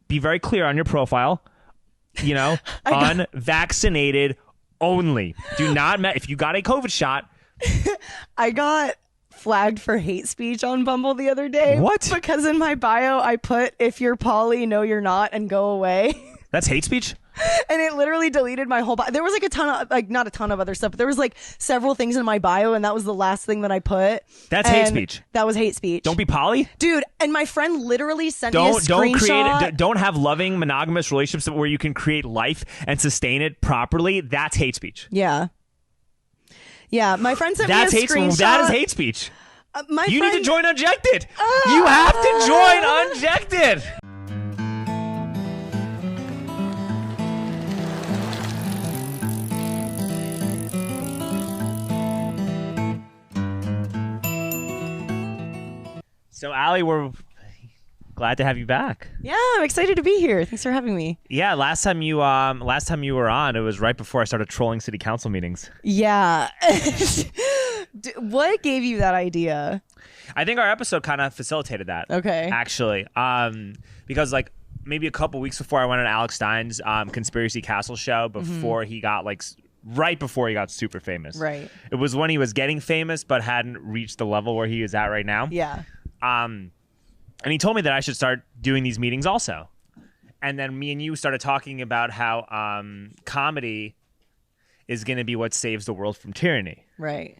be very clear on your profile. You know, unvaccinated only. Do not if you got a COVID shot. I got flagged for hate speech on Bumble the other day. What? Because in my bio I put, if you're poly, no you're not, and go away. That's hate speech? And it literally deleted my whole bio. There was like a ton of, like, not a ton of other stuff, but there was like several things in my bio, and that was the last thing that I put. That's hate speech. That was hate speech. Don't be poly? Dude, and my friend literally sent me a screenshot. Don't have loving monogamous relationships where you can create life and sustain it properly. That's hate speech. Yeah. Yeah, my friend sent me a screenshot. That is hate speech. You need to join Unjected. Ah! You have to join Unjected. So, Allie, we're glad to have you back. Yeah, I'm excited to be here. Thanks for having me. Yeah, last time you were on, it was right before I started trolling city council meetings. Yeah. What gave you that idea? I think our episode kind of facilitated that. Okay. Actually, because like maybe a couple weeks before I went on Alex Stein's Conspiracy Castle show before he got right before he got super famous. Right. It was when he was getting famous but hadn't reached the level where he is at right now. Yeah. And he told me that I should start doing these meetings also. And then me and you started talking about how comedy is going to be what saves the world from tyranny. Right.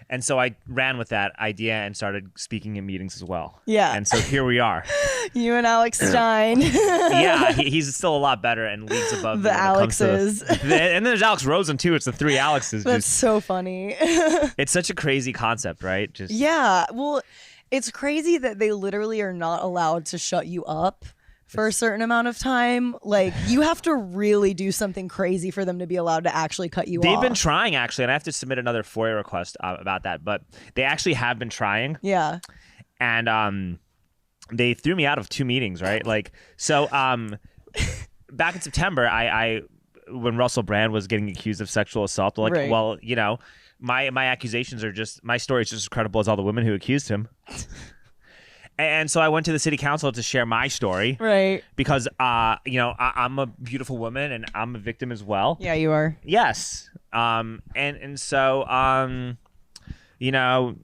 And so I ran with that idea and started speaking in meetings as well. Yeah. And so here we are. You and Alex Stein. Yeah, he's still a lot better and leads above the Alexes. And then there's Alex Rosen too. It's the three Alexes. That's so funny. It's such a crazy concept, right? Just yeah. Well, it's crazy that they literally are not allowed to shut you up for a certain amount of time. Like, you have to really do something crazy for them to be allowed to actually cut you off. They've been trying, actually, and I have to submit another FOIA request about that, but they actually have been trying. Yeah. And they threw me out of 2 meetings, right? Like, so back in September, I when Russell Brand was getting accused of sexual assault, like, right. Well, you know, my accusations are just, my story is just as credible as all the women who accused him. And so I went to the city council to share my story. Right. Because, you know, I'm a beautiful woman and I'm a victim as well. Yeah, you are. Yes. And so, you know,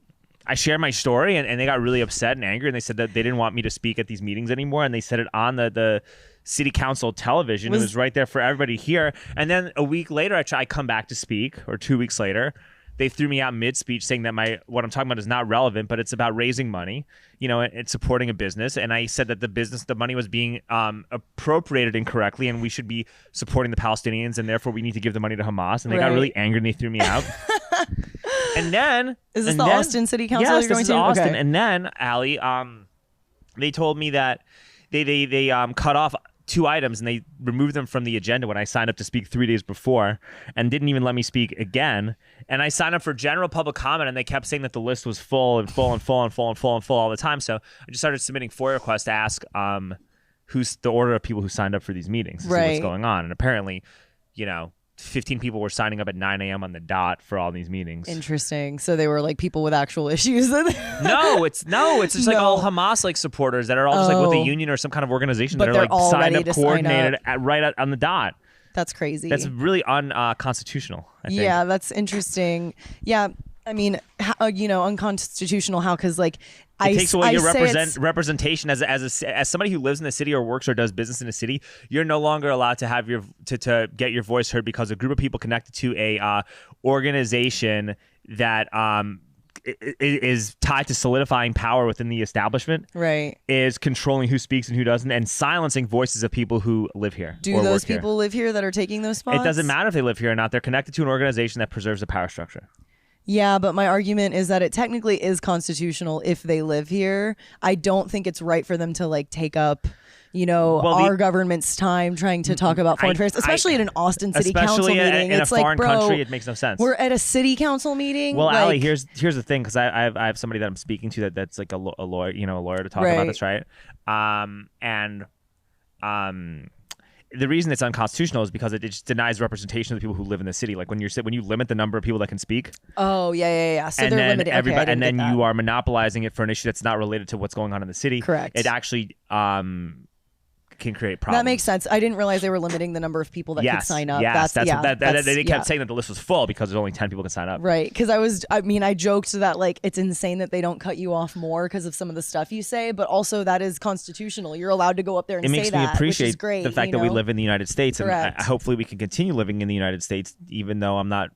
I shared my story and they got really upset and angry. And they said that they didn't want me to speak at these meetings anymore. And they said it on the city council television. It was right there for everybody to hear. And then a week later, I come back to speak, or 2 weeks later. They threw me out mid-speech saying that what I'm talking about is not relevant, but it's about raising money, you know, and supporting a business. And I said that the money was being appropriated incorrectly, and we should be supporting the Palestinians, and therefore we need to give the money to Hamas. And they got really angry and they threw me out. And then is this the Austin City Council? Yes, you're going this is to? Austin. Okay. And then Allie, they told me that they cut off 2 items and they removed them from the agenda when I signed up to speak 3 days before, and didn't even let me speak again. And I signed up for general public comment, and they kept saying that the list was full and full and full and full and full and full all the time. So I just started submitting FOIA requests to ask who's the order of people who signed up for these meetings to see what's going on. And apparently, you know, 15 people were signing up at 9 a.m. on the dot for all these meetings. Interesting. So they were like people with actual issues. No, it's just like all Hamas like supporters that are all just like with a union or some kind of organization that are like signed up, coordinated right on the dot. That's crazy. That's really unconstitutional, I think. Yeah, that's interesting. Yeah, I mean, you know, unconstitutional. How? Because like it takes away your representation as somebody who lives in the city or works or does business in the city. You're no longer allowed to have to get your voice heard because a group of people connected to a organization that is tied to solidifying power within the establishment, right, is controlling who speaks and who doesn't, and silencing voices of people who live here. Do those people live here that are taking those spots? It doesn't matter if they live here or not. They're connected to an organization that preserves the power structure. Yeah, but my argument is that it technically is constitutional if they live here. I don't think it's right for them to like take up, you know, our government's time trying to talk about foreign affairs, especially at an Austin City Council meeting. In it's a like, foreign bro, country, it makes no sense. We're at a city council meeting. Well, like, Allie, here's the thing, because I have somebody that I'm speaking to that's like a lawyer, you know, a lawyer to talk about this, right? The reason it's unconstitutional is because it just denies representation of the people who live in the city. Like when you limit the number of people that can speak. Oh yeah. So they're limited. Everybody, and then you are monopolizing it for an issue that's not related to what's going on in the city. Correct. It actually can create problems. That makes sense. I didn't realize they were limiting the number of people that could sign up. Yes, they kept saying that the list was full because there's only 10 people can sign up. Right. Because I joked that like it's insane that they don't cut you off more because of some of the stuff you say, but also that is constitutional. You're allowed to go up there and say that. It makes me appreciate great, the fact that we live in the United States. Correct. And hopefully we can continue living in the United States, even though I'm not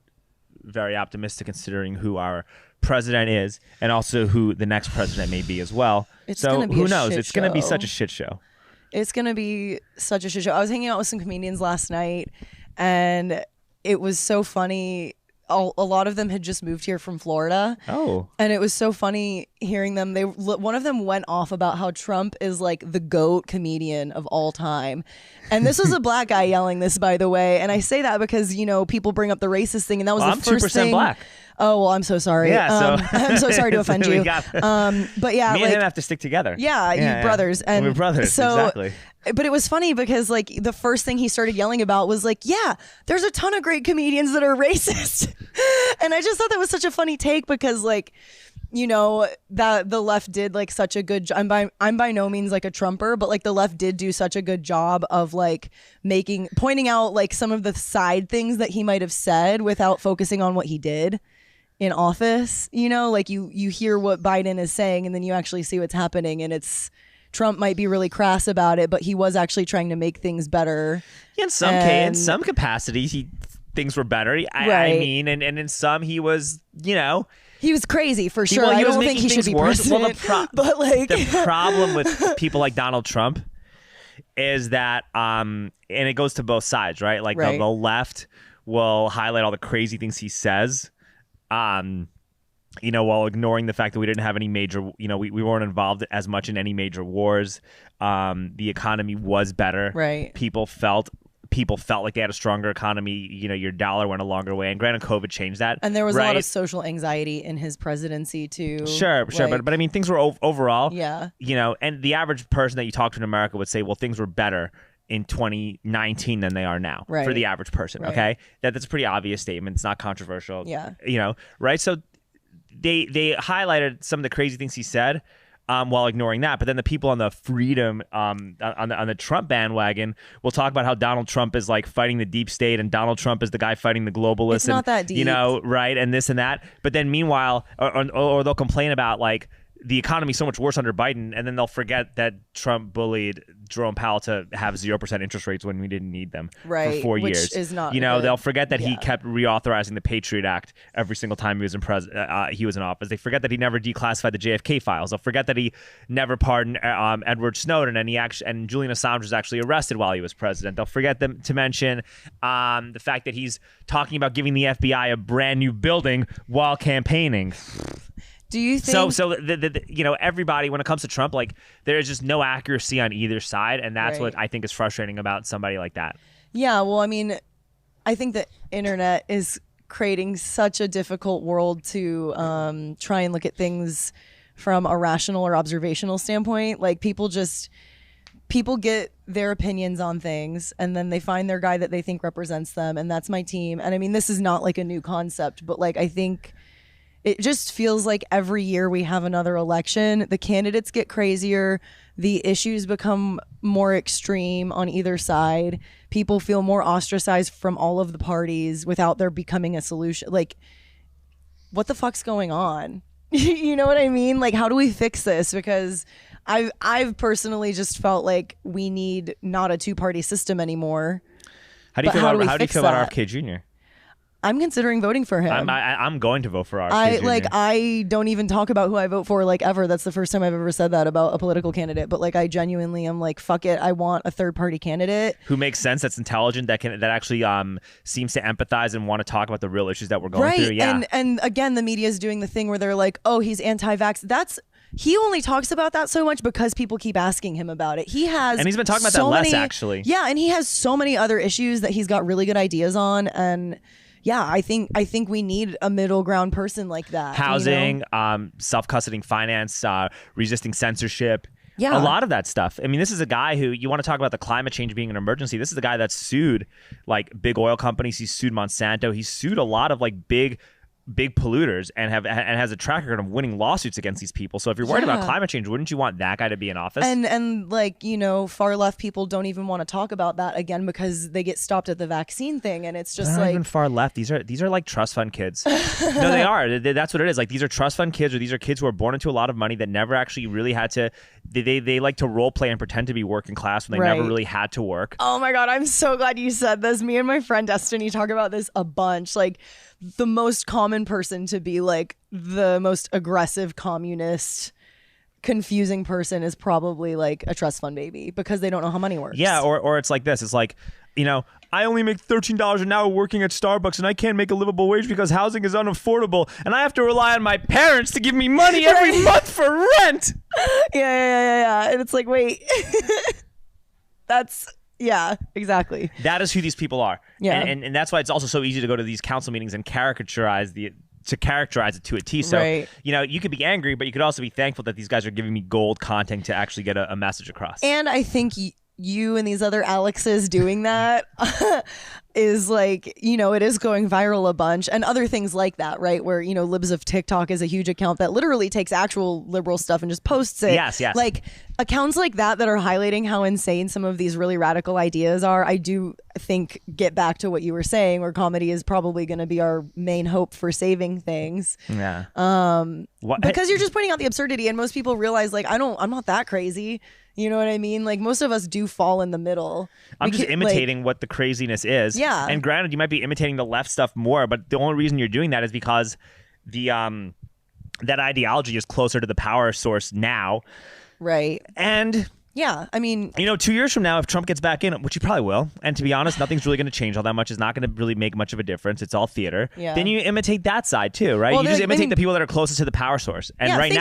very optimistic considering who our president is and also who the next president may be as well. So who knows? It's going to be such a shit show. It's going to be such a shit show. I was hanging out with some comedians last night and it was so funny. A lot of them had just moved here from Florida. Oh. And it was so funny hearing them. One of them went off about how Trump is like the GOAT comedian of all time. And this was a black guy yelling this, by the way. And I say that because, people bring up the racist thing. And that was the first thing. I'm 2% black. Oh, well, I'm so sorry. Yeah, I'm so sorry to offend you. But yeah, me and him have to stick together. Yeah, you brothers. And we're brothers, exactly. But it was funny because like the first thing he started yelling about was like, yeah, there's a ton of great comedians that are racist. And I just thought that was such a funny take because like, that the left did like such a good job. I'm by no means like a Trumper, but like the left did do such a good job of like pointing out like some of the side things that he might have said without focusing on what he did in office. Like you hear what Biden is saying and then you actually see what's happening, and Trump might be really crass about it, but he was actually trying to make things better. Yeah, in some capacities, things were better. I mean, and in some he was, he was crazy for sure. I don't think he should be president. Well, but like the problem with people like Donald Trump is that, and it goes to both sides, right? Like the left will highlight all the crazy things he says, while ignoring the fact that we didn't have any major, we weren't involved as much in any major wars. The economy was better. Right. People felt like they had a stronger economy. Your dollar went a longer way. And granted, COVID changed that. And there was a lot of social anxiety in his presidency too. Sure. But I mean, things were overall. Yeah. And the average person that you talk to in America would say, well, things were better in 2019 than they are now for the average person. Right. Okay. That's a pretty obvious statement. It's not controversial. Yeah. Right. So they highlighted some of the crazy things he said. While ignoring that, but then the people on the freedom on the Trump bandwagon will talk about how Donald Trump is like fighting the deep state and Donald Trump is the guy fighting the globalists. It's not that deep, right? And this and that. But then meanwhile, or they'll complain about like the economy's so much worse under Biden, and then they'll forget that Trump bullied Jerome Powell to have 0% interest rates when we didn't need them for 4 years. Which is not they'll forget that he kept reauthorizing the Patriot Act every single time he was in office. They forget that he never declassified the JFK files. They'll forget that he never pardoned Edward Snowden, and Julian Assange was actually arrested while he was president. They'll forget to mention the fact that he's talking about giving the FBI a brand new building while campaigning. Do you think so? Everybody, when it comes to Trump, like there is just no accuracy on either side, and that's what I think is frustrating about somebody like that. Yeah, well, I mean, I think the internet is creating such a difficult world to try and look at things from a rational or observational standpoint. Like people get their opinions on things, and then they find their guy that they think represents them, and that's my team. And I mean, this is not like a new concept, but like I think it just feels like every year we have another election, the candidates get crazier, the issues become more extreme on either side. People feel more ostracized from all of the parties without there becoming a solution. Like, what the fuck's going on? You know what I mean? Like, how do we fix this? Because I've personally just felt like we need not a two-party system anymore. How do you feel about RFK Jr.? I'm considering voting for him. I'm going to vote for RFK Jr. I don't even talk about who I vote for like ever. That's the first time I've ever said that about a political candidate. But like I genuinely am like, fuck it. I want a third party candidate who makes sense, that's intelligent, that actually seems to empathize and want to talk about the real issues that we're going through. Yeah. And again, the media is doing the thing where they're like, oh, he's anti-vax. He only talks about that so much because people keep asking him about it. And he's been talking about that less actually. Yeah, and he has so many other issues that he's got really good ideas on. And yeah, I think we need a middle ground person like that. Housing, self-custodying finance, resisting censorship. Yeah. A lot of that stuff. I mean, this is a guy who, you want to talk about the climate change being an emergency. This is the guy that sued like big oil companies. He's sued Monsanto. He's sued a lot of like big big polluters and has a track record of winning lawsuits against these people. So if you're worried about climate change, wouldn't you want that guy to be in office? And like, far left people don't even want to talk about that again because they get stopped at the vaccine thing, and it's just They're like not even far left. These are like trust fund kids. No, they are. That's what it is. Like, these are trust fund kids, or these are kids who are born into a lot of money that never actually really had to. They like to role play and pretend to be working class when they never really had to work. Oh my God, I'm so glad you said this. Me and my friend Destiny talk about this a bunch. Like, the most common person to be like the most aggressive communist confusing person is probably like a trust fund baby because they don't know how money works. Yeah, or it's like this. It's like, I only make $13 an hour working at Starbucks and I can't make a livable wage because housing is unaffordable and I have to rely on my parents to give me money every month for rent. Yeah. And it's like, wait. Yeah, exactly. That is who these people are. Yeah. And that's why it's also so easy to go to these council meetings and characterize it to a T. So, you could be angry, but you could also be thankful that these guys are giving me gold content to actually get a message across. And I think you and these other Alexes doing that is like, it is going viral a bunch, and other things like that, right? Where, Libs of TikTok is a huge account that literally takes actual liberal stuff and just posts it. Yes. Like, accounts like that are highlighting how insane some of these really radical ideas are. I do think, get back to what you were saying, where comedy is probably going to be our main hope for saving things. Yeah. Because you're just pointing out the absurdity, and most people realize, like, I'm not that crazy. You know what I mean? Like, most of us do fall in the middle. I'm just imitating what the craziness is. Yeah. And granted, you might be imitating the left stuff more, but the only reason you're doing that is because that ideology is closer to the power source now. Right. And yeah, I mean, 2 years from now, if Trump gets back in, which he probably will, and to be honest, nothing's really going to change all that much. It's not going to really make much of a difference. It's all theater. Yeah. Then you imitate that side too, right? Well, you just imitate the people that are closest to the power source. And right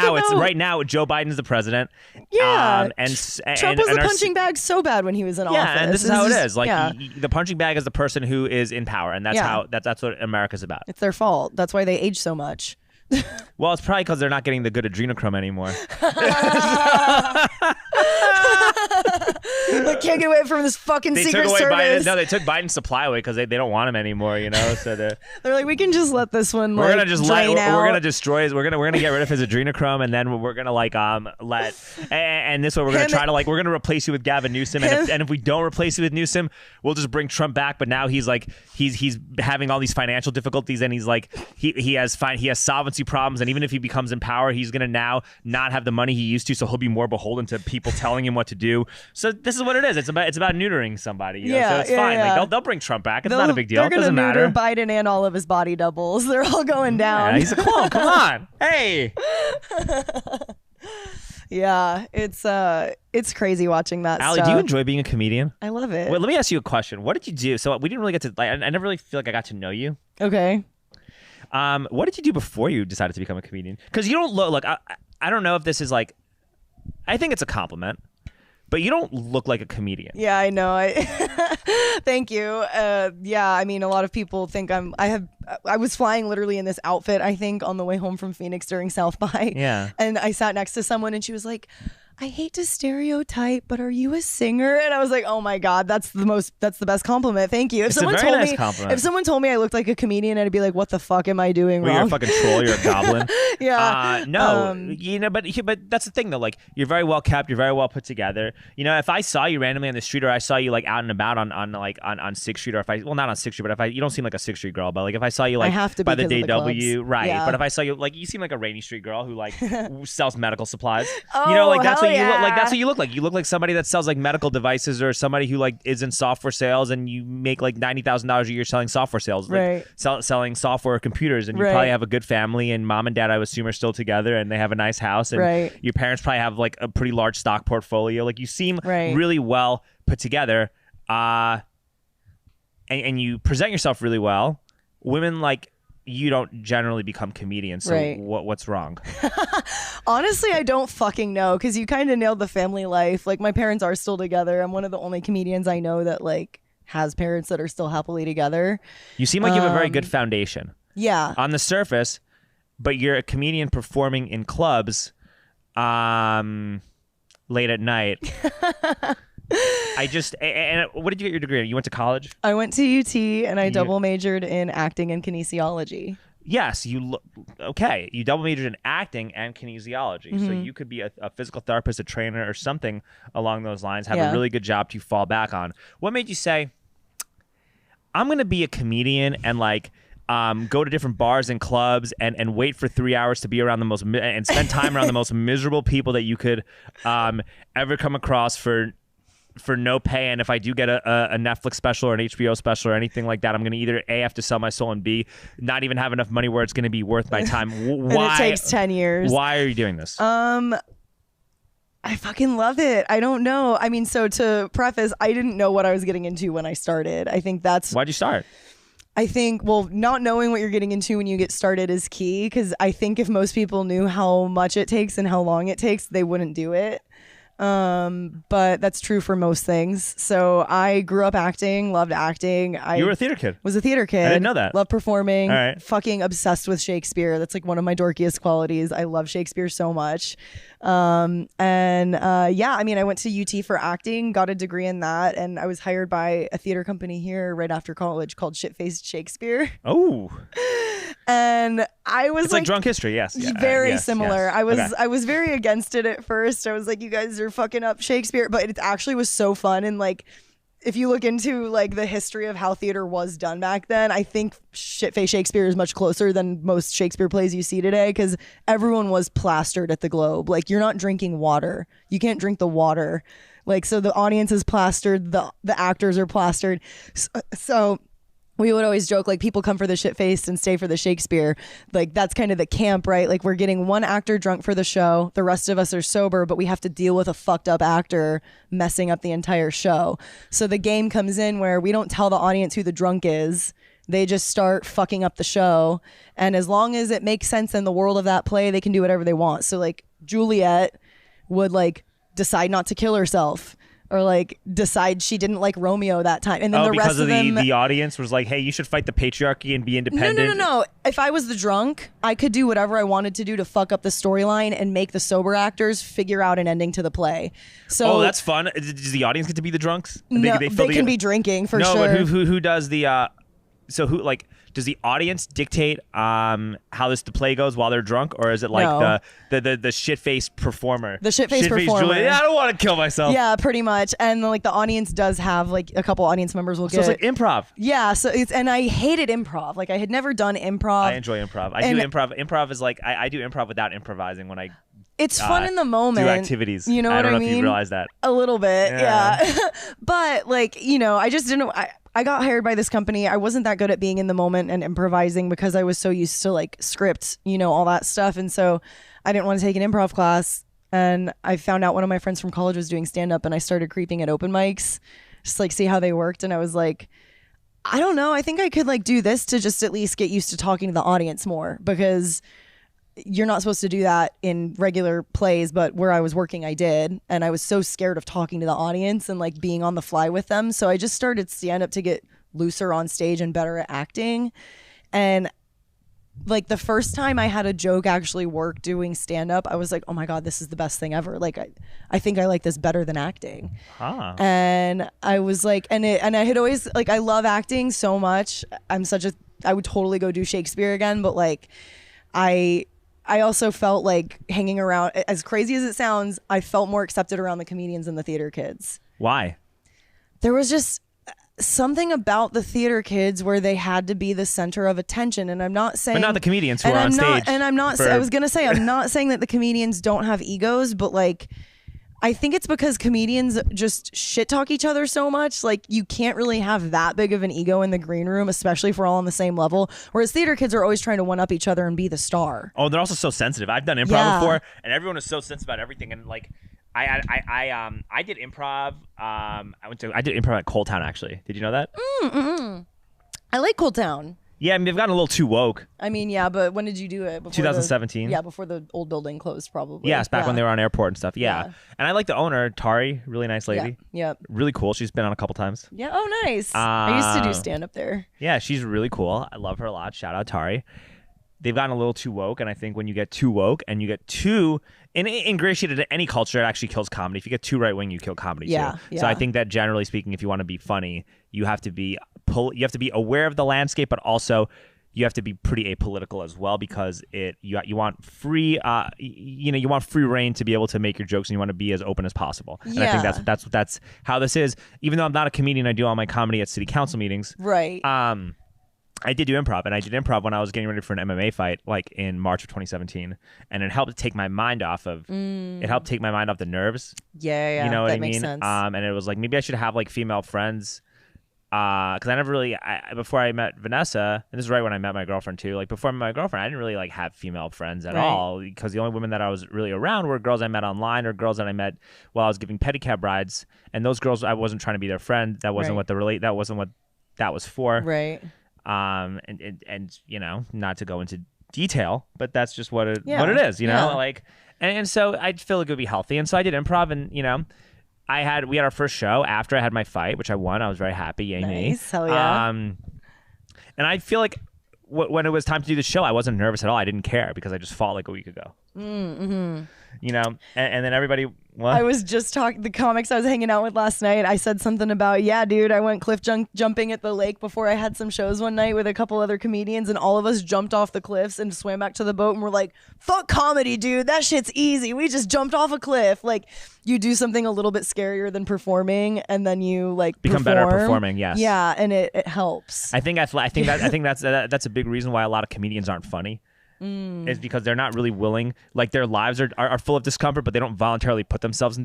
now, Joe Biden's the president. Yeah. And Trump was the punching bag so bad when he was in office. Yeah, and this is how it is. Like, the punching bag is the person who is in power, and that's what America's about. It's their fault. That's why they age so much. Well, it's probably because they're not getting the good adrenochrome anymore. They can't get away from this fucking Secret Service. They took Biden's supply away because they don't want him anymore. So they're like, we can just let this one. We're gonna just drain out. We're gonna destroy his. We're gonna get rid of his adrenochrome, and then we're gonna and this way we're gonna try to we're gonna replace you with Gavin Newsom, and if we don't replace you with Newsom, we'll just bring Trump back. But now he's having all these financial difficulties, and he has solvency problems, and even if he becomes in power, he's gonna now not have the money he used to, so he'll be more beholden to people telling him what to do. So this is what it is. It's about neutering somebody. So it's fine. Yeah. Like, they'll bring Trump back. It's not a big deal. They're gonna doesn't matter. neuter Biden and all of his body doubles. They're all going down. Yeah, he's a clone. Come on. Hey. Yeah, it's crazy watching that Allie, stuff. do you enjoy being a comedian? I love it. Wait, let me ask you a question. What did you do? So we didn't really get to. I never really feel like I got to know you. Okay. What did you do before you decided to become a comedian? Because you don't look. I don't know if this is like. I think it's a compliment, but you don't look like a comedian. Yeah, I know. Thank you. Yeah, I mean, a lot of people think I was flying literally in this outfit, I think, on the way home from Phoenix during South by. Yeah. And I sat next to someone and she was like, I hate to stereotype, but are you a singer? And I was like, oh my God, that's the best compliment. Thank you. If someone told me I looked like a comedian, I'd be like, what the fuck am I doing wrong? You're a fucking troll. You're a goblin. Yeah. No, but that's the thing though. Like, you're very well kept. You're very well put together. If I saw you randomly on the street, or I saw you like out and about on 6th Street, or not on 6th Street, but you don't seem like a 6th Street girl, but like if I saw you like I have to by be the DW, right? Yeah. But if I saw you you seem like a Rainy Street girl who like sells medical supplies. Oh, that's what yeah. you look like. That's what you look like. You look like somebody that sells like medical devices, or somebody who like is in software sales, and you make like $90,000 a year selling software sales, right? Selling software computers, and you probably have a good family, and mom and dad, I would assume, are still together, and they have a nice house, and your parents probably have like a pretty large stock portfolio. Like, you seem really well put together, and you present yourself really well. Women like you don't generally become comedians, so what's wrong? Honestly, I don't fucking know, because you kind of nailed the family life. Like, my parents are still together. I'm one of the only comedians I know that like has parents that are still happily together. You seem like you have a very good foundation. Yeah. On the surface, but you're a comedian performing in clubs late at night. And what did you get your degree in? You went to college? I went to UT, and I double majored in acting and kinesiology. yes, you double majored in acting and kinesiology. So you could be a physical therapist, a trainer, or something along those lines, have a really good job to fall back on. What made you say, I'm going to be a comedian and like go to different bars and clubs and wait for 3 hours to be around the most and spend time around the most miserable people that you could ever come across for no pay, and if I do get a Netflix special or an HBO special or anything like that, I'm going to either A, have to sell my soul, and B, not even have enough money where it's going to be worth my time. Why? And it takes 10 years. Why are you doing this? I fucking love it. I don't know. I mean, so to preface, I didn't know what I was getting into when I started. I think that's... Why'd you start? I think, well, not knowing what you're getting into when you get started is key, because I think if most people knew how much it takes and how long it takes, they wouldn't do it. But that's true for most things. So I grew up acting, loved acting. You were a theater kid. Was a theater kid. I didn't know that. Loved performing. All right. Fucking obsessed with Shakespeare. That's like one of my dorkiest qualities. I love Shakespeare so much. Yeah, I mean, I went to UT for acting, got a degree in that, and I was hired by a theater company here right after college called Shit-Faced Shakespeare. Oh. And I was it's like Drunk History, yes. Yeah, very similar. Yes. I was very against it at first. I was like, you guys are fucking up Shakespeare, but it actually was so fun. And like, if you look into like the history of how theater was done back then, I think Shit-Faced Shakespeare is much closer than most Shakespeare plays you see today, because everyone was plastered at the Globe. Like, you're not drinking water. You can't drink the water. Like, so the audience is plastered. The actors are plastered. So we would always joke, like, people come for the shit-faced and stay for the Shakespeare. Like, that's kind of the camp, right? Like, we're getting one actor drunk for the show. The rest of us are sober, but we have to deal with a fucked up actor messing up the entire show. So the game comes in where we don't tell the audience who the drunk is. They just start fucking up the show. And as long as it makes sense in the world of that play, they can do whatever they want. So, like, Juliet would, like, decide not to kill herself, or like decide she didn't like Romeo that time, and then the rest of them, the audience was like, "Hey, you should fight the patriarchy and be independent." No. If I was the drunk, I could do whatever I wanted to do to fuck up the storyline and make the sober actors figure out an ending to the play. So, that's fun. Does the audience get to be the drunks? No, they can be drinking for sure. No, but who does the? So who like? Does the audience dictate how the play goes while they're drunk, or is it like the shit-faced performer? The shit-faced performer. Julie, I don't want to kill myself. Yeah, pretty much. And like the audience does have like a couple audience members will get. So it's like improv. Yeah. So and I hated improv. Like, I had never done improv. I enjoy improv. I do improv. Improv is like I do improv without improvising when I. It's fun in the moment. Do activities. You know what I mean? I don't know if you realize that. A little bit, yeah. But like, you know, I just didn't. I got hired by this company. I wasn't that good at being in the moment and improvising because I was so used to like script, you know, all that stuff. And so I didn't want to take an improv class. And I found out one of my friends from college was doing stand up, and I started creeping at open mics, just like see how they worked. And I was like, I don't know. I think I could like do this to just at least get used to talking to the audience more, because you're not supposed to do that in regular plays, but where I was working, I did. And I was so scared of talking to the audience and like being on the fly with them. So I just started stand up to get looser on stage and better at acting. And like the first time I had a joke actually work doing stand up, I was like, oh my God, this is the best thing ever. Like, I think I like this better than acting. Huh. And I was like, and I had always like, I love acting so much. I would totally go do Shakespeare again. But like, I also felt like hanging around, as crazy as it sounds, I felt more accepted around the comedians and the theater kids. Why? There was just something about the theater kids where they had to be the center of attention. And I'm not saying... But not the comedians who are on stage. And I'm not... I was going to say, I'm not saying that the comedians don't have egos, but like... I think it's because comedians just shit talk each other so much. Like, you can't really have that big of an ego in the green room, especially if we're all on the same level. Whereas theater kids are always trying to one up each other and be the star. Oh, they're also so sensitive. I've done improv before, and everyone is so sensitive about everything. And like, I did improv. I did improv at Cold Town, actually. Did you know that? I like Cold Town. Yeah, I mean, they've gotten a little too woke. I mean, yeah, but when did you do it? Before 2017. Before the old building closed, probably. Yeah, it's back when they were on airport and stuff. Yeah. And I like the owner, Tari, really nice lady. Yeah. Really cool. She's been on a couple times. Yeah. Oh, nice. I used to do stand up there. Yeah, she's really cool. I love her a lot. Shout out Tari. They've gotten a little too woke, and I think when you get too woke and you get too ingratiated to any culture, it actually kills comedy. If you get too right wing, you kill comedy too. So I think that generally speaking, if you want to be funny, you have to be aware of the landscape, but also you have to be pretty apolitical as well, because you want free you want free reign to be able to make your jokes, and you want to be as open as possible. And I think that's how this is. Even though I'm not a comedian, I do all my comedy at city council meetings. Right. I did do improv, and I did improv when I was getting ready for an MMA fight, like in March of 2017, and it helped take my mind off of it helped take my mind off the nerves. Yeah, you know what that I makes mean? sense. And it was like, maybe I should have like female friends. Because I never really, before I met Vanessa, and this is right when I met my girlfriend too, like before I met my girlfriend, I didn't really like have female friends at all, because the only women that I was really around were girls I met online or girls that I met while I was giving pedicab rides, and those girls, I wasn't trying to be their friend. That wasn't what that wasn't what that was for. Right. And you know, not to go into detail, but that's just what it is, you know, like, and so I feel like it would be healthy, and so I did improv, and you know. We had our first show after I had my fight, which I won. I was very happy. Yay me. Nice. Hell yeah. And I feel like when it was time to do the show, I wasn't nervous at all. I didn't care because I just fought like a week ago. Mm-hmm. You know, and then everybody. What? I was just talking the comics I was hanging out with last night. I said something about, yeah, dude, I went cliff jumping at the lake before I had some shows one night with a couple other comedians, and all of us jumped off the cliffs and swam back to the boat, and we're like, fuck comedy, dude. That shit's easy. We just jumped off a cliff. Like, you do something a little bit scarier than performing, and then you like become better at performing. Yes. Yeah, and it helps. I think that's a big reason why a lot of comedians aren't funny. Is because they're not really willing, like their lives are full of discomfort, but they don't voluntarily put themselves into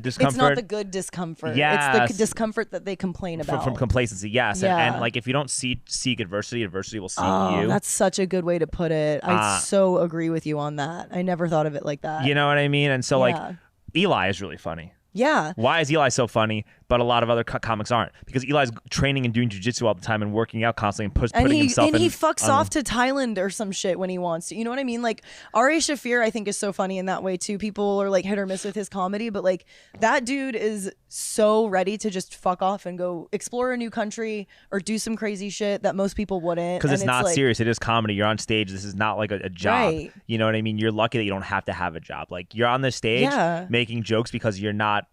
discomfort. It's not the good discomfort. Yes. It's the discomfort that they complain about. From complacency, yes. Yeah. And like if you don't seek adversity will seek you. That's such a good way to put it. I so agree with you on that. I never thought of it like that. You know what I mean? And so like Eli is really funny. Yeah. Why is Eli so funny, but a lot of other comics aren't? Because Eli's training and doing jiu-jitsu all the time and working out constantly and putting himself in. And he fucks off to Thailand or some shit when he wants to. You know what I mean? Like, Ari Shaffir, I think, is so funny in that way, too. People are, like, hit or miss with his comedy, but, like, that dude is so ready to just fuck off and go explore a new country or do some crazy shit that most people wouldn't. Because it's not like, serious. It is comedy. You're on stage. This is not, like, a job. Right. You know what I mean? You're lucky that you don't have to have a job. Like, you're on the stage making jokes because you're not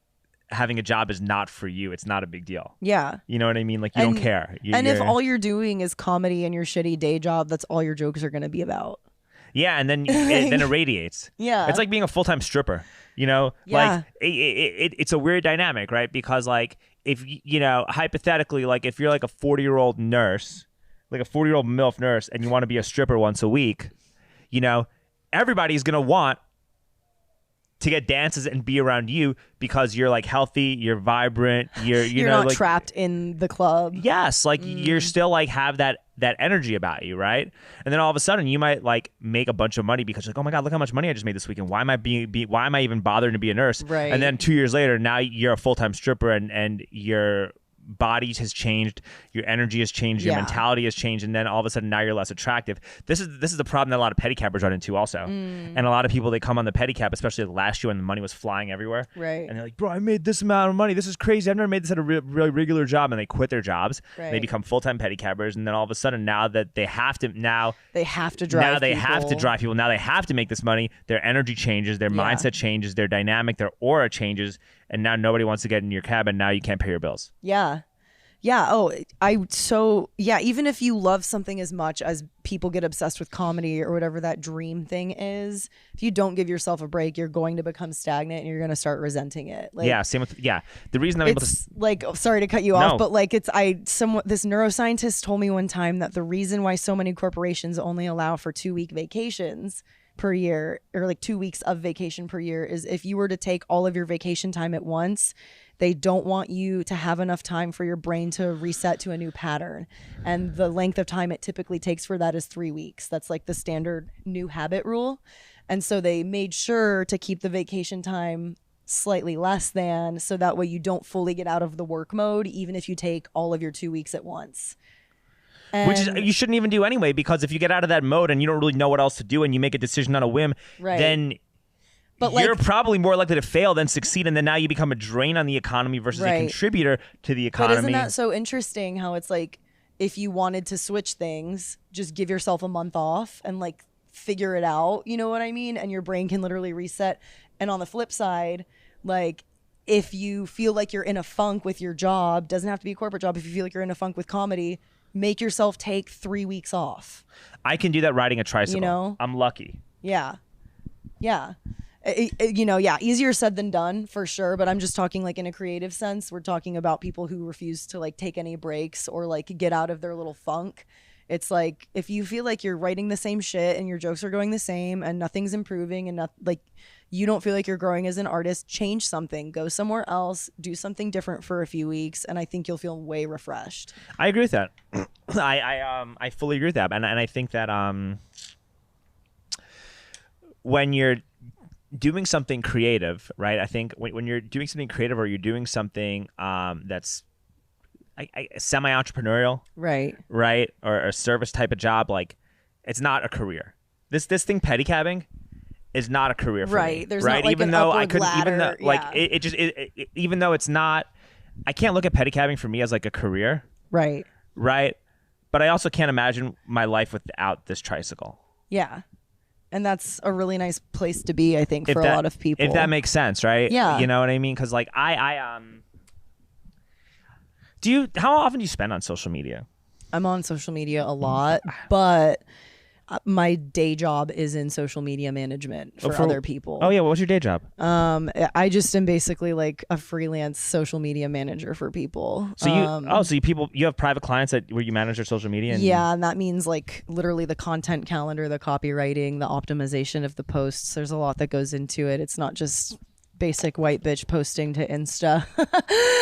having a job is not for you. It's not a big deal. Yeah. You know what I mean? Like, you don't care. If all you're doing is comedy and your shitty day job, that's all your jokes are going to be about. Yeah, and then it radiates. Yeah. It's like being a full-time stripper, you know? Yeah. Like, it's a weird dynamic, right? Because, like, if, you know, hypothetically, like, if you're, like, a 40-year-old nurse, like a 40-year-old MILF nurse, and you want to be a stripper once a week, you know, everybody's going to want to get dances and be around you because you're like healthy, you're vibrant, you're not like, trapped in the club. Yes, like you're still like have that energy about you, right? And then all of a sudden you might like make a bunch of money because you're like, oh my god, look how much money I just made this weekend. Why am I why am I even bothering to be a nurse? Right. And then 2 years later, now you're a full-time stripper and your body has changed, your energy has changed, your mentality has changed, and then all of a sudden now you're less attractive. This is the problem that a lot of pedicabbers run into also. And a lot of people, they come on the pedicab, especially last year when the money was flying everywhere. Right. And they're like, bro, I made this amount of money. This is crazy. I've never made this at a really regular job. And they quit their jobs. Right. They become full-time pedicabbers. And then all of a sudden now that they have to drive people. Now they have to make this money. Their energy changes. Their mindset changes. Their dynamic, their aura changes. And now nobody wants to get in your cab, and now you can't pay your bills. Yeah. Yeah. Oh, even if you love something as much as people get obsessed with comedy or whatever that dream thing is, if you don't give yourself a break, you're going to become stagnant and you're going to start resenting it. Like, same with the reason I'm able to like, sorry to cut you off, but like this neuroscientist told me one time that the reason why so many corporations only allow for 2-week vacations per year, or like 2 weeks of vacation per year, is if you were to take all of your vacation time at once, they don't want you to have enough time for your brain to reset to a new pattern. And the length of time it typically takes for that is 3 weeks. That's like the standard new habit rule. And so they made sure to keep the vacation time slightly less than, so that way you don't fully get out of the work mode, even if you take all of your 2 weeks at once. Which is you shouldn't even do anyway, because if you get out of that mode and you don't really know what else to do and you make a decision on a whim, then you're probably more likely to fail than succeed, and then now you become a drain on the economy versus a contributor to the economy. But isn't that so interesting how it's like, if you wanted to switch things, just give yourself a month off and like figure it out, you know what I mean? And your brain can literally reset. And on the flip side, like, if you feel like you're in a funk with your job, doesn't have to be a corporate job, if you feel like you're in a funk with comedy, make yourself take 3 weeks off. I can do that riding a tricycle. You know? I'm lucky. Yeah. Easier said than done for sure. But I'm just talking like in a creative sense. We're talking about people who refuse to like take any breaks or like get out of their little funk. It's like, if you feel like you're writing the same shit and your jokes are going the same and nothing's improving and like you don't feel like you're growing as an artist, change something, go somewhere else, do something different for a few weeks. And I think you'll feel way refreshed. I agree with that. I fully agree with that. And I think that when you're doing something creative, right? I think when you're doing something creative or you're doing something that's semi-entrepreneurial, right, or a service type of job, like it's not a career. This thing pedicabbing is not a career for me. There's right. Not like even an though I upward couldn't, ladder, even though like even though it's not, I can't look at pedicabbing for me as like a career. Right. But I also can't imagine my life without this tricycle. Yeah. And that's a really nice place to be, I think, for a lot of people. If that makes sense, right? Yeah. You know what I mean? Because like how often do you spend on social media? I'm on social media a lot, but my day job is in social media management for other people. Oh yeah, what's your day job? I just am basically like a freelance social media manager for people. So you have private clients where you manage their social media? And that means like literally the content calendar, the copywriting, the optimization of the posts. There's a lot that goes into it. It's not just basic white bitch posting to Insta.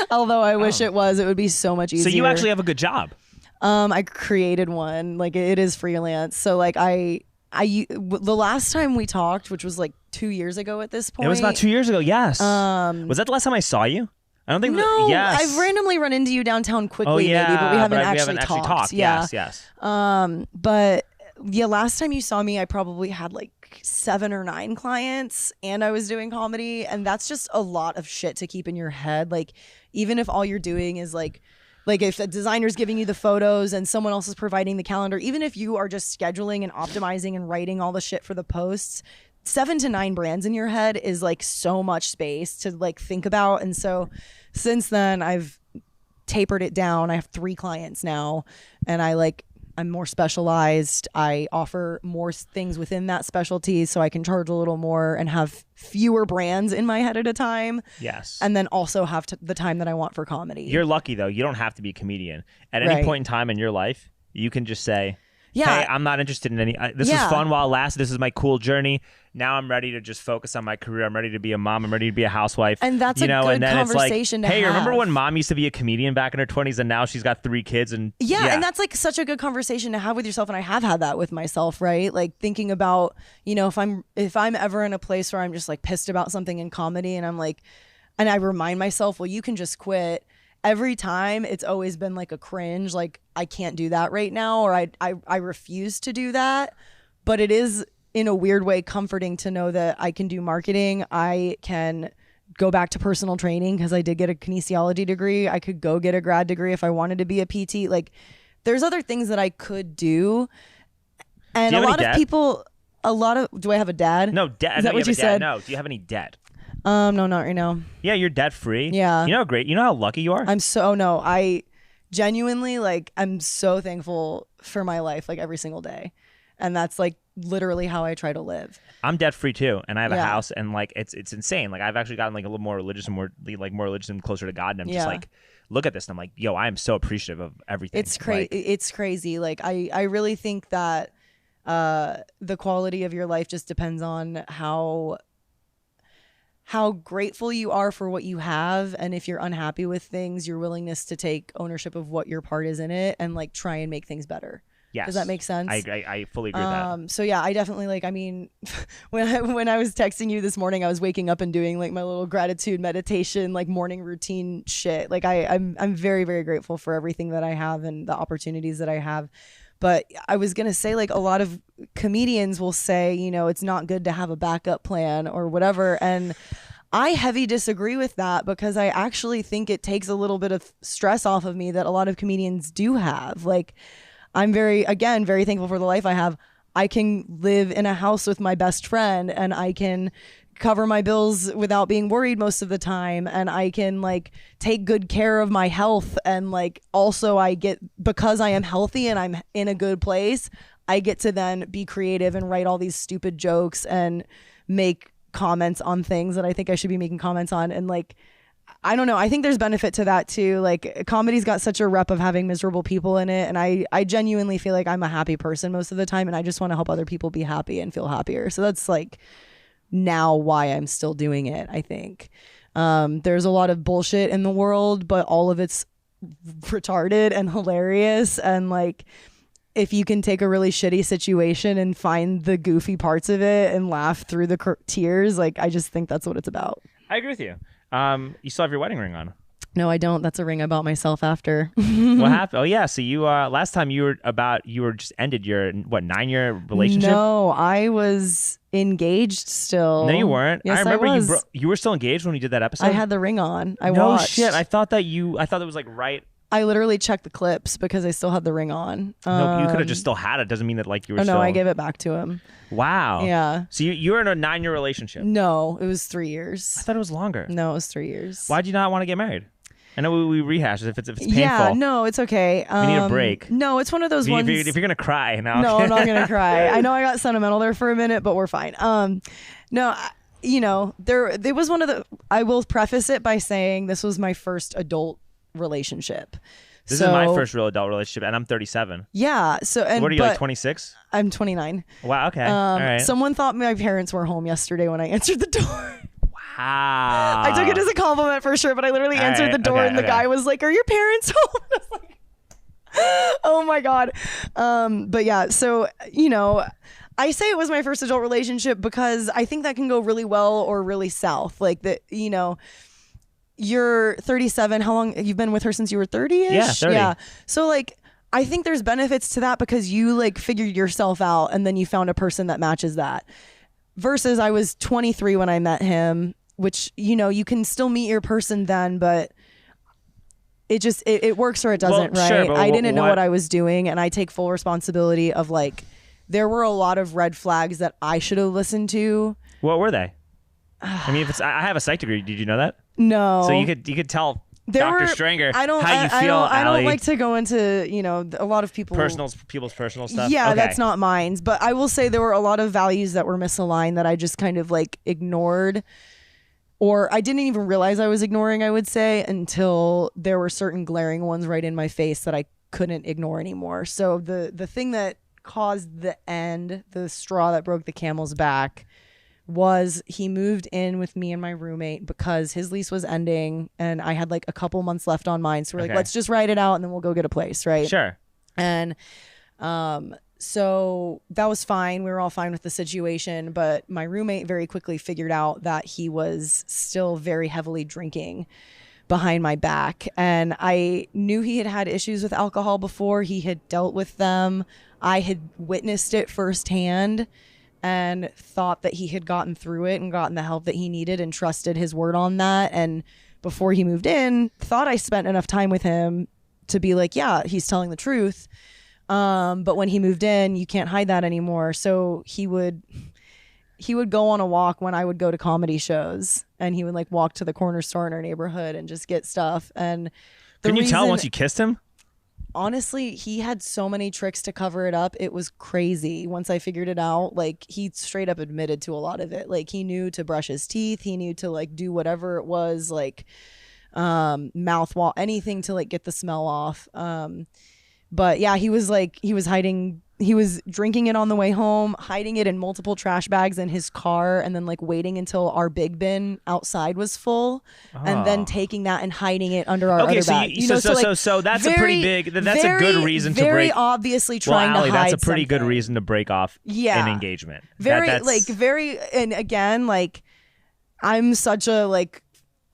Although I wish it was. It would be so much easier. So you actually have a good job. I created one. Like it is freelance. So like the last time we talked, which was like 2 years ago at this point. It was about 2 years ago. Yes. Was that the last time I saw you? I don't think. No. Yes. I've randomly run into you downtown quickly, maybe, but we haven't actually talked. Yeah. Yes. But yeah, last time you saw me, I probably had like 7 or 9 clients, and I was doing comedy, and that's just a lot of shit to keep in your head. Like, even if all you're doing is like if a designer's giving you the photos and someone else is providing the calendar, even if you are just scheduling and optimizing and writing all the shit for the posts, 7 to 9 brands in your head is like so much space to like think about. And so since then I've tapered it down. I have 3 clients now, and I'm more specialized. I offer more things within that specialty, so I can charge a little more and have fewer brands in my head at a time. Yes. And then also have the time that I want for comedy. You're lucky, though. You don't have to be a comedian. At any point in time in your life, you can just say, hey, I'm not interested in any. This was fun while it lasted. This is my cool journey. Now I'm ready to just focus on my career. I'm ready to be a mom. I'm ready to be a housewife. And that's a good conversation to have. Hey, remember when mom used to be a comedian back in her 20s and now she's got 3 kids? And and that's like such a good conversation to have with yourself. And I have had that with myself, right? Like thinking about, if I'm ever in a place where I'm just like pissed about something in comedy and I'm like, and I remind myself, well, you can just quit. Every time it's always been like a cringe, like I can't do that right now, or I refuse to do that. But it is in a weird way comforting to know that I can do marketing. I can go back to personal training because I did get a kinesiology degree. I could go get a grad degree if I wanted to be a PT. Like there's other things that I could do. And a lot of people, do I have a dad? No, dad. Is that what you said? No. Do you have any debt? No, not right now. Yeah, you're debt free. Yeah. You know, great. You know how lucky you are? I genuinely, like, I'm so thankful for my life, like every single day. And that's like literally how I try to live. I'm debt free too, and I have a house, and like it's insane. Like I've actually gotten like a little more religious and more religious and closer to God, and I'm just like, look at this, and I'm like, yo, I am so appreciative of everything. It's crazy. It's crazy. Like I really think that the quality of your life just depends on how grateful you are for what you have, and if you're unhappy with things, your willingness to take ownership of what your part is in it and like try and make things better. Yes. Does that make sense? I fully agree with that. So yeah, I definitely when I was texting you this morning, I was waking up and doing like my little gratitude meditation, like morning routine shit. Like I'm very, very grateful for everything that I have and the opportunities that I have. But I was going to say, like, a lot of comedians will say, it's not good to have a backup plan or whatever. And I heavy disagree with that because I actually think it takes a little bit of stress off of me that a lot of comedians do have. Like, I'm very thankful for the life I have. I can live in a house with my best friend, and I can cover my bills without being worried most of the time, and I can like take good care of my health, and like also I get, because I am healthy and I'm in a good place, I get to then be creative and write all these stupid jokes and make comments on things that I think I should be making comments on. And like, I don't know, I think there's benefit to that too. Like, comedy's got such a rep of having miserable people in it, and I genuinely feel like I'm a happy person most of the time, and I just want to help other people be happy and feel happier. So that's like now why I'm still doing it, I think. There's a lot of bullshit in the world, but all of it's retarded and hilarious, and like, if you can take a really shitty situation and find the goofy parts of it and laugh through the tears, like, I just think that's what it's about. I agree with you. You still have your wedding ring on. No, I don't. That's a ring I bought myself after. What happened? Oh yeah. So you last time you were just ended your 9-year relationship? No, I was engaged still. No, you weren't. Yes, I remember I was. You were still engaged when we did that episode. I had the ring on. I no watched. shit. I thought it was like right. I literally checked the clips because I still had the ring on. No, you could have just still had it. Doesn't mean that like you were. Oh no, still... I gave it back to him. Wow. Yeah. So you were in a 9-year relationship. No, it was 3 years. I thought it was longer. No, it was 3 years. Why'd you not want to get married? I know we rehash if it's painful. Yeah, no, it's okay. We need a break. No, it's one of those ones. If you're gonna cry, no, I'm not gonna cry. I know I got sentimental there for a minute, but we're fine. No, you know, it was one of the. I will preface it by saying this was my first adult relationship. This is my first real adult relationship, and I'm 37. Yeah. So, and what are you, like 26? I'm 29. Wow. Okay. All right. Someone thought my parents were home yesterday when I answered the door. Wow. I took it as a compliment for sure, but I literally answered the door, and the guy was like, "Are your parents home?" I was like, "Oh my god." But yeah. So you know, I say it was my first adult relationship because I think that can go really well or really south. Like that, you know. You're 37. How long you've been with her since you were 30-ish? Yeah, 30. Yeah. So like, I think there's benefits to that because you like figured yourself out and then you found a person that matches that. Versus I was 23 when I met him, which, you know, you can still meet your person then, but it just, it works or it doesn't, right? Sure, I didn't know what I was doing, and I take full responsibility of like, there were a lot of red flags that I should have listened to. What were they? I mean, I have a psych degree. Did you know that? No. So you could tell Dr. Stranger how you feel. I don't like to go into, you know, a lot of people's personal stuff. Yeah, okay. That's not mine. But I will say there were a lot of values that were misaligned that I just kind of like ignored, or I didn't even realize I was ignoring, I would say, until there were certain glaring ones right in my face that I couldn't ignore anymore. So the thing that caused the straw that broke the camel's back was he moved in with me and my roommate because his lease was ending and I had like a couple months left on mine. So we're like, let's just write it out and then we'll go get a place, right? Sure. And so that was fine. We were all fine with the situation, but my roommate very quickly figured out that he was still very heavily drinking behind my back. And I knew he had had issues with alcohol before. He had dealt with them. I had witnessed it firsthand and thought that he had gotten through it and gotten the help that he needed and trusted his word on that. And before he moved in, thought I spent enough time with him to be like, yeah, he's telling the truth. But when he moved in, you can't hide that anymore. So he would go on a walk when I would go to comedy shows, and he would like walk to the corner store in our neighborhood and just get stuff. And can you tell once you kissed him? Honestly, he had so many tricks to cover it up. It was crazy. Once I figured it out, like he straight up admitted to a lot of it. Like he knew to brush his teeth. He knew to like do whatever it was, like mouthwash, anything to like get the smell off. But yeah, he was hiding. He was drinking it on the way home, hiding it in multiple trash bags in his car, and then like waiting until our big bin outside was full, and then taking that and hiding it under our other bag. So that's a pretty big. That's a good reason to break. Very obviously trying to hide. That's a pretty something. good reason to break off an engagement. And again, like I'm such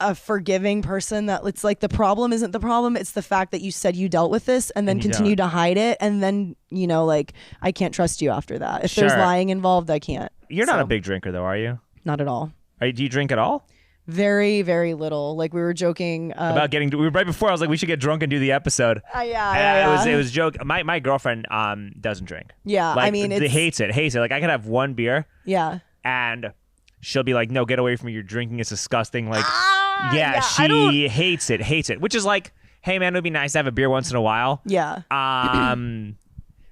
a forgiving person that it's like the problem isn't the problem, it's the fact that you said you dealt with this and then continue to hide it, and then you know, like I can't trust you after that. If there's lying involved, I can't. You're not a big drinker though, are you? Not at all. Do you drink at all? Very, very little. Like we were joking about getting. We were right before. I was like, we should get drunk and do the episode. Yeah. It was a joke. My girlfriend doesn't drink. Yeah, like, I mean, hates it. Like I could have one beer. Yeah. And she'll be like, no, get away from me. You're drinking. It's disgusting. Like, she hates it, which is like, hey, man, it would be nice to have a beer once in a while. Yeah.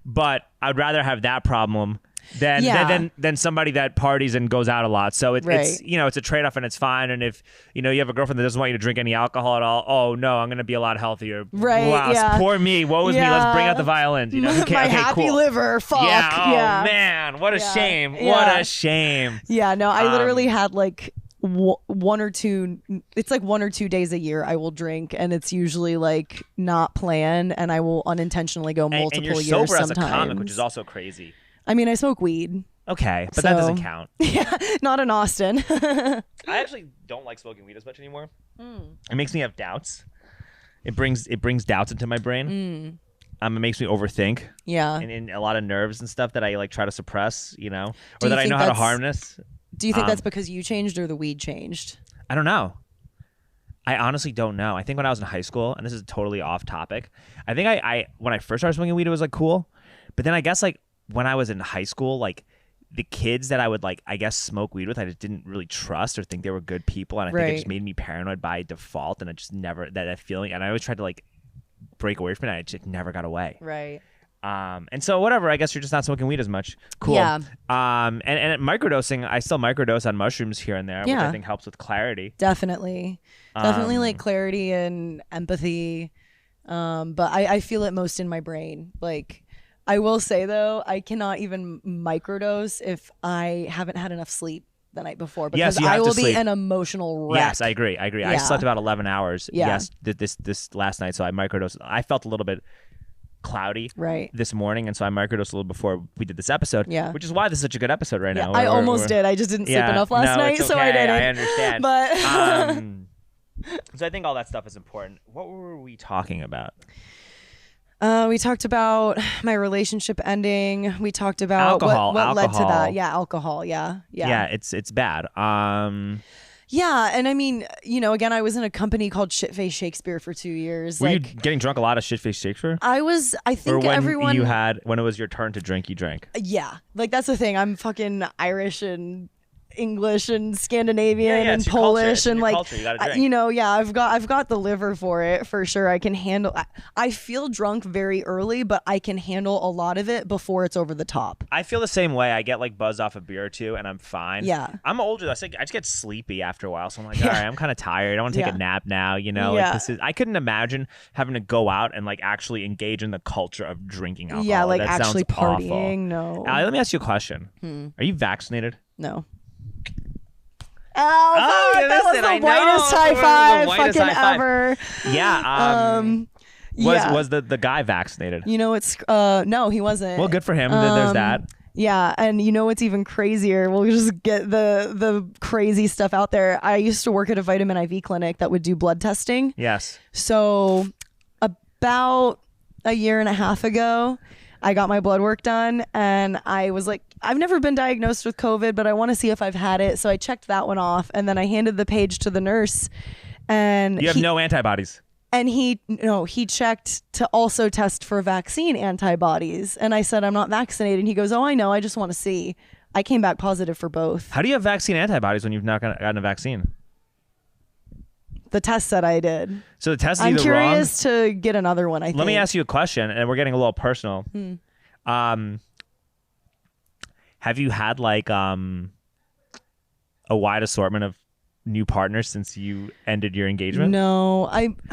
But I'd rather have that problem than somebody that parties and goes out a lot. So it's it's a trade-off, and it's fine. And if you have a girlfriend that doesn't want you to drink any alcohol at all, oh no, I'm gonna be a lot healthier. Right? Wow, yeah. Poor me. Woe is me. Let's bring out the violins. My happy cool. liver. Fuck. Yeah. Oh man, what a shame. Yeah. What a shame. Yeah. No, I literally had like one or two. It's like 1 or 2 days a year I will drink, and it's usually like not planned, and I will unintentionally go multiple and you're years sober sometimes. as a comic, which is also crazy. I mean, I smoke weed. Okay, but that doesn't count. Yeah, not in Austin. I actually don't like smoking weed as much anymore. It makes me have doubts. It brings doubts into my brain. It makes me overthink. Yeah, and a lot of nerves and stuff that I like try to suppress. Or that I know how to harness. Do you think that's because you changed or the weed changed? I don't know. I honestly don't know. I think when I was in high school, and this is totally off topic, I think I when I first started smoking weed, it was like cool. But then I guess like when I was in high school, like the kids that I would like, I guess, smoke weed with, I just didn't really trust or think they were good people. And I think it just made me paranoid by default. And I just never, that feeling. And I always tried to like break away from it. I just never got away. Right. And so whatever, I guess you're just not smoking weed as much. Cool. Yeah. And microdosing, I still microdose on mushrooms here and there, which I think helps with clarity. Definitely like clarity and empathy. But I feel it most in my brain. Like, I will say though, I cannot even microdose if I haven't had enough sleep the night before, because I will be an emotional wreck. Yes, I agree. Yeah. I slept about 11 hours. Yeah. Yes, this last night, so I microdosed. I felt a little bit cloudy this morning, and so I microdosed a little before we did this episode. Yeah, which is why this is such a good episode right now. I almost did. I just didn't sleep enough last night, so I didn't. I understand. But so I think all that stuff is important. What were we talking about? We talked about my relationship ending. We talked about what led to that. Yeah, alcohol. Yeah. It's bad. Yeah, and I mean, again, I was in a company called Shitface Shakespeare for 2 years. Were you getting drunk a lot of Shitface Shakespeare? I think or when everyone. when it was your turn to drink, you drank. Yeah, like that's the thing. I'm fucking Irish and English and Scandinavian and Polish and like culture. You gotta drink. I've got the liver for it for sure. I can handle. I feel drunk very early, but I can handle a lot of it before it's over the top. I feel the same way. I get like buzzed off a beer or two, and I'm fine. Yeah, I'm older. I just get sleepy after a while, so I'm like, all right, I'm kind of tired. I want to take a nap now. Like this is. I couldn't imagine having to go out and like actually engage in the culture of drinking alcohol. Yeah, like that actually sounds partying. Awful. No. Let me ask you a question. Are you vaccinated? No. Oh, that was the whitest high five fucking ever. Yeah. Was the guy vaccinated? It's no, he wasn't. Well, good for him. There's that. Yeah, and what's even crazier? We'll just get the crazy stuff out there. I used to work at a vitamin IV clinic that would do blood testing. Yes. So about a year and a half ago, I got my blood work done, and I was like, I've never been diagnosed with COVID, but I want to see if I've had it. So I checked that one off, and then I handed the page to the nurse, and you have no antibodies. And he checked to also test for vaccine antibodies, and I said, I'm not vaccinated. And he goes, oh, I know. I just want to see. I came back positive for both. How do you have vaccine antibodies when you've not gotten a vaccine? The test said I did. So the test is I'm either curious wrong. to get another one, I think. Let me ask you a question, and we're getting a little personal. Have you had like a wide assortment of new partners since you ended your engagement? No,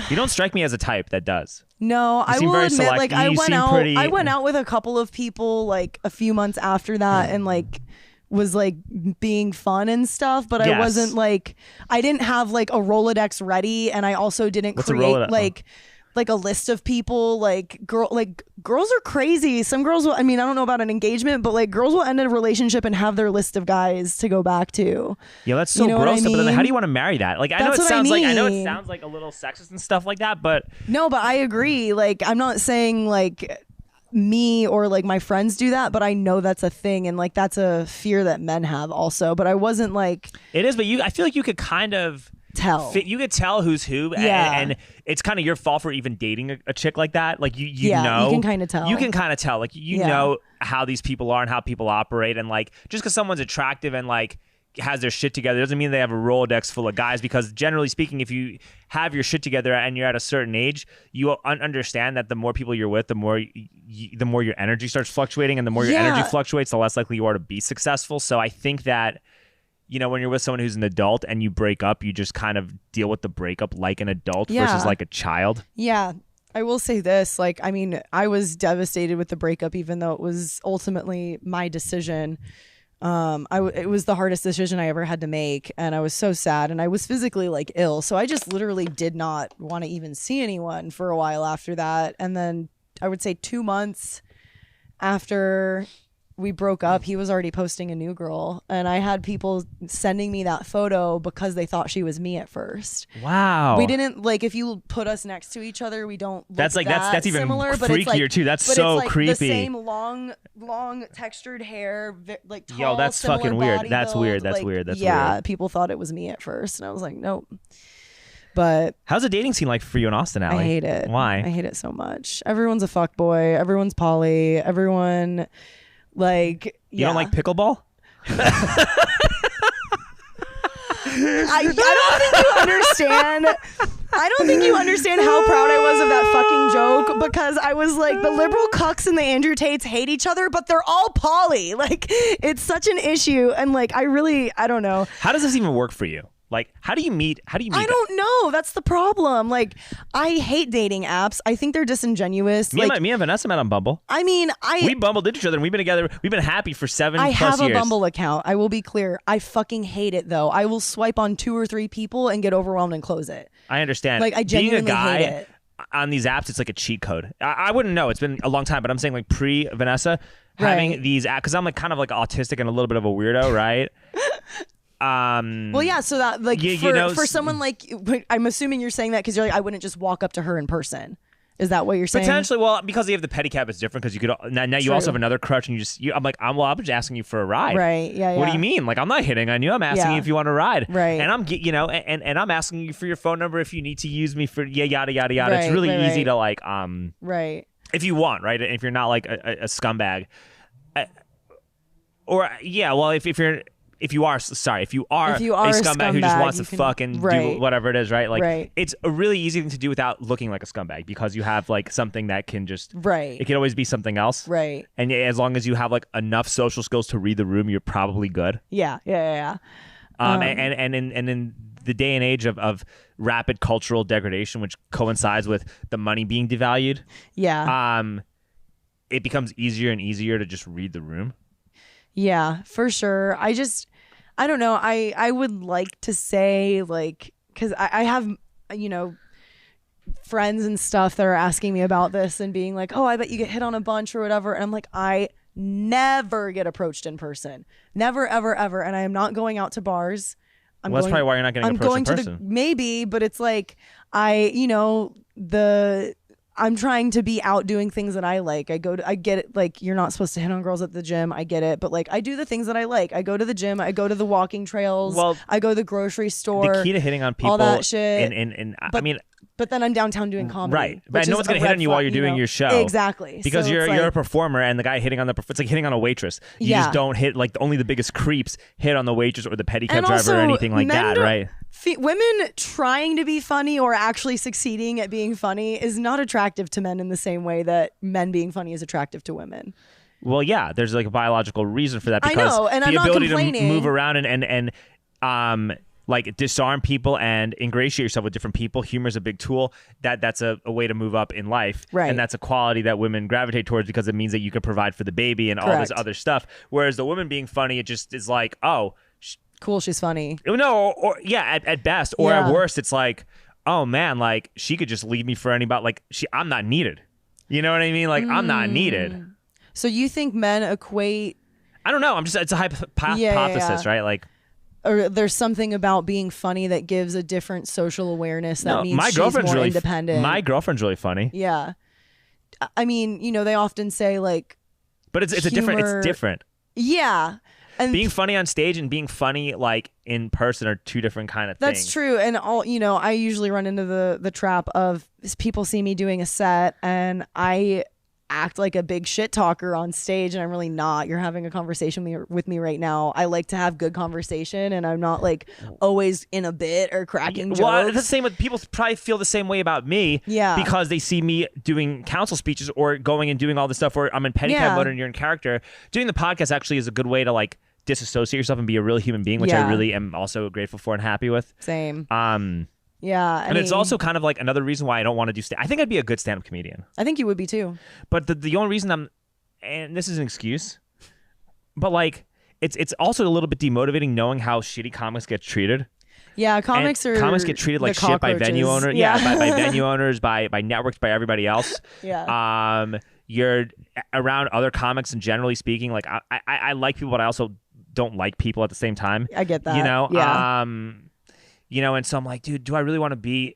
You don't strike me as a type that does. No, I will admit, like I went out with a couple of people like a few months after that, and like was like being fun and stuff, but I wasn't like, I didn't have like a Rolodex ready, and I also didn't create like a list of people. Like girls are crazy. Some girls will, I mean, I don't know about an engagement, but like girls will end a relationship and have their list of guys to go back to. Yeah, that's so gross. But then how do you want to marry that? Like I know it sounds like a little sexist and stuff like that, but no, but I agree. Like I'm not saying like me or like my friends do that, but I know that's a thing, and like that's a fear that men have also. But I wasn't like, it is, but I feel like you could kind of tell. You could tell who's who, and it's kind of your fault for even dating a chick like that. Like you know, you can kind of tell. You can kind of tell, like you know how these people are and how people operate, and like just because someone's attractive and like has their shit together doesn't mean they have a Rolodex full of guys, because generally speaking, if you have your shit together and you're at a certain age, you understand that the more people you're with, the more your energy starts fluctuating, and the more your energy fluctuates, the less likely you are to be successful. So I think that, when you're with someone who's an adult and you break up, you just kind of deal with the breakup like an adult versus like a child. Yeah. I will say this, I was devastated with the breakup, even though it was ultimately my decision. It was the hardest decision I ever had to make, and I was so sad, and I was physically ill, so I just literally did not want to even see anyone for a while after that. And then I would say 2 months after we broke up, he was already posting a new girl, and I had people sending me that photo because they thought she was me at first. Wow. We didn't if you put us next to each other, we don't look that's even similar, freakier too. That's so creepy. The same long textured hair, tall, yo, that's fucking weird. That's weird. That's weird. That's weird. People thought it was me at first, and I was like, nope. But how's the dating scene like for you in Austin, Allie? I hate it. Why? I hate it so much. Everyone's a fuckboy. Everyone's poly. Everyone. You don't like pickleball? I don't think you understand. I don't think you understand how proud I was of that fucking joke, because I was like, the liberal cucks and the Andrew Tates hate each other, but they're all poly. It's such an issue, and I don't know. How does this even work for you? How do you meet? I don't know. That's the problem. I hate dating apps. I think they're disingenuous. Me and Vanessa met on Bumble. We Bumbled into each other, and we've been together. We've been happy for 7+ years. I have a Bumble account. I will be clear. I fucking hate it, though. I will swipe on 2 or 3 people and get overwhelmed and close it. I understand. I genuinely hate it. On these apps, it's like a cheat code. I wouldn't know. It's been a long time, but I'm saying pre Vanessa having these apps, because I'm kind of autistic and a little bit of a weirdo, right? Well, yeah, so that for someone I'm assuming you're saying that because you're I wouldn't just walk up to her in person. Is that what you're saying? Potentially. Well, because you have the pedicab, it's different, because you could now you also have another crutch, and I'm just asking you for a ride. Right. Yeah. What do you mean? I'm not hitting on you. I'm asking you if you want to ride. Right. And I'm and I'm asking you for your phone number if you need to use me for yada yada yada. It's really easy to right. If you want, right? If you're not a scumbag, if you are a scumbag who just wants to fucking do whatever it is, right? It's a really easy thing to do without looking like a scumbag, because you have something that can just it can always be something else, right? And as long as you have enough social skills to read the room, you're probably good. Yeah. And in the day and age of rapid cultural degradation, which coincides with the money being devalued, it becomes easier and easier to just read the room. Yeah, for sure. I don't know. I would like to say because I have, friends and stuff that are asking me about this and being like, oh, I bet you get hit on a bunch or whatever. And I'm like, I never get approached in person. Never, ever, ever. And I am not going out to bars. That's probably why you're not getting approached in person. Maybe, but it's I'm trying to be out doing things that I like. I get it. You're not supposed to hit on girls at the gym. I get it. But I do the things that I like. I go to the gym. I go to the walking trails. Well, I go to the grocery store. The key to hitting on people, all that shit. But then I'm downtown doing comedy. Right. But no one's going to hit on you while you're doing your show. Exactly. Because you're a performer, and the guy hitting on it's like hitting on a waitress. You just don't hit, only the biggest creeps hit on the waitress or the pedicab driver or anything like that, right? Women trying to be funny or actually succeeding at being funny is not attractive to men in the same way that men being funny is attractive to women. Well, yeah, there's a biological reason for that, because I know, and the I'm ability not complaining. to move around and disarm people and ingratiate yourself with different people. Humor is a big tool. That's a way to move up in life. Right. And that's a quality that women gravitate towards, because it means that you can provide for the baby and all this other stuff. Whereas the woman being funny, it just is cool, she's funny. No, at best. Or at worst, it's oh man, she could just leave me for anybody. I'm not needed. You know what I mean? I'm not needed. So you think men equate... I don't know. It's a hypothesis, right? Or there's something about being funny that gives a different social awareness that means she's more independent. My girlfriend's really funny. Yeah. I mean, they often say but it's different. Yeah. And being funny on stage and being funny in person are two different kind of things. That's true. And I usually run into the trap of people see me doing a set, and I act like a big shit talker on stage, and I'm really not. You're having a conversation with me right now. I like to have good conversation, and I'm not like always in a bit or cracking jokes. Well, it's the same with people. Probably feel the same way about me, because they see me doing council speeches or going and doing all this stuff where I'm in pedicab mode and you're in character. Doing the podcast actually is a good way to like disassociate yourself and be a real human being, which I really am also grateful for and happy with. Same. Yeah, and it's also kind of like another reason why I don't want to do I think I'd be a good stand-up comedian. I think you would be too. But the only reason and this is an excuse, but like it's also a little bit demotivating knowing how shitty comics get treated. Yeah, comics get treated like shit by venue owners. Yeah, by venue owners, by networks, by everybody else. You're around other comics, and generally speaking, like I like people, but I also don't like people at the same time. I get that. You know, and so I'm like, dude, do I really want to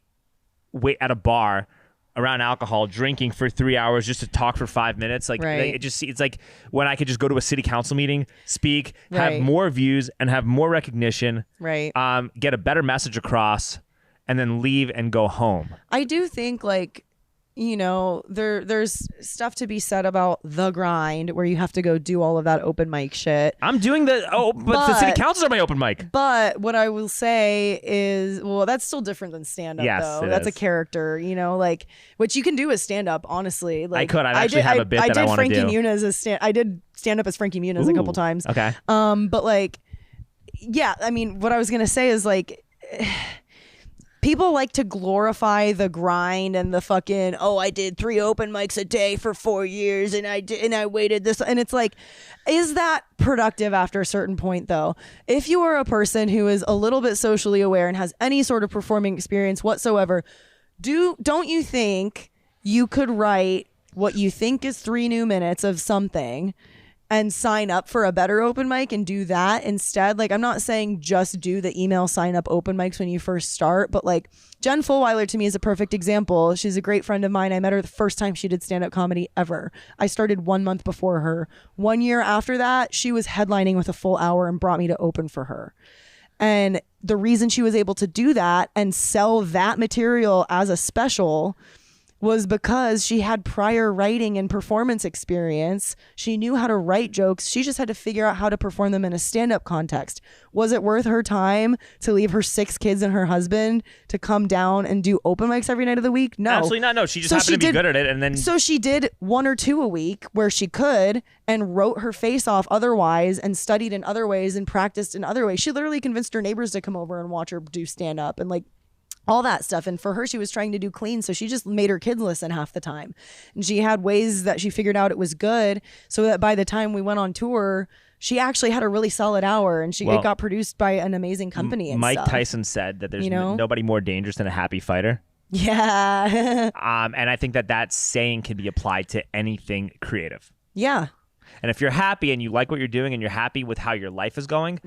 wait at a bar around alcohol, drinking for 3 hours just to talk for 5 minutes? Like, it's like when I could just go to a city council meeting, speak, have more views, and have more recognition. Get a better message across, and then leave and go home. I do think like, you know, there's stuff to be said about the grind where you have to go do all of that open mic shit. I'm doing but the city councils are my open mic. But what I will say is, well, that's still different than stand-up, though. That's a character, you know, like, which you can do as stand-up, honestly. Like, I actually have a bit that I want to do. I did stand-up as Frankie Muniz a couple times. Okay. But like, yeah, I mean, what I was going to say is like... People like to glorify the grind and the fucking, I did 3 open mics a day for 4 years and I waited this. And it's like, is that productive after a certain point though? If you are a person who is a little bit socially aware and has any sort of performing experience whatsoever, don't you think you could write what you think is 3 new minutes of something and sign up for a better open mic and do that instead? Like, I'm not saying just do the email sign up open mics when you first start, but like Jen Fulweiler to me is a perfect example. She's a great friend of mine. I met her the first time she did stand-up comedy ever. I started 1 month before her. 1 year after that, she was headlining with a full hour and brought me to open for her. And the reason she was able to do that and sell that material as a special was because she had prior writing and performance experience. She knew how to write jokes. She just had to figure out how to perform them in a stand-up context. Was it worth her time to leave her 6 kids and her husband to come down and do open mics every night of the week? No. Absolutely not. No, she just happened to be good at it. And then so she did 1 or 2 a week where she could and wrote her face off otherwise and studied in other ways and practiced in other ways. She literally convinced her neighbors to come over and watch her do stand-up and like all that stuff. And for her, she was trying to do clean, so she just made her kids listen half the time. And she had ways that she figured out it was good, so that by the time we went on tour, she actually had a really solid hour, and it got produced by an amazing company. And Mike Tyson said that there's nobody more dangerous than a happy fighter. Yeah. And I think that saying can be applied to anything creative. Yeah. And if you're happy and you like what you're doing and you're happy with how your life is going,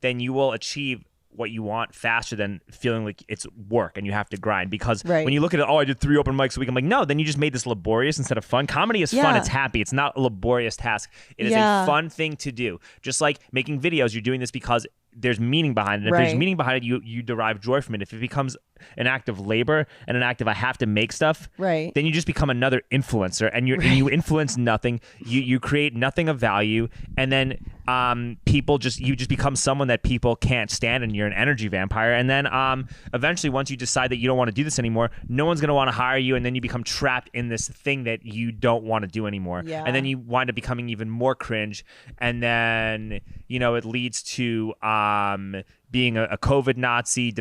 then you will achieve what you want faster than feeling like it's work and you have to grind. Because when you look at it, I did 3 open mics a week, I'm like, no, then you just made this laborious instead of fun. Comedy is fun. It's happy. It's not a laborious task. It is a fun thing to do. Just like making videos, you're doing this because there's meaning behind it. If there's meaning behind it, you derive joy from it. If it becomes an act of labor and an act of I have to make stuff, then you just become another influencer, and you influence nothing. You create nothing of value, and then you just become someone that people can't stand, and you're an energy vampire. And then eventually, once you decide that you don't want to do this anymore, no one's going to want to hire you, and then you become trapped in this thing that you don't want to do anymore. And then you wind up becoming even more cringe, and then it leads to being a COVID Nazi,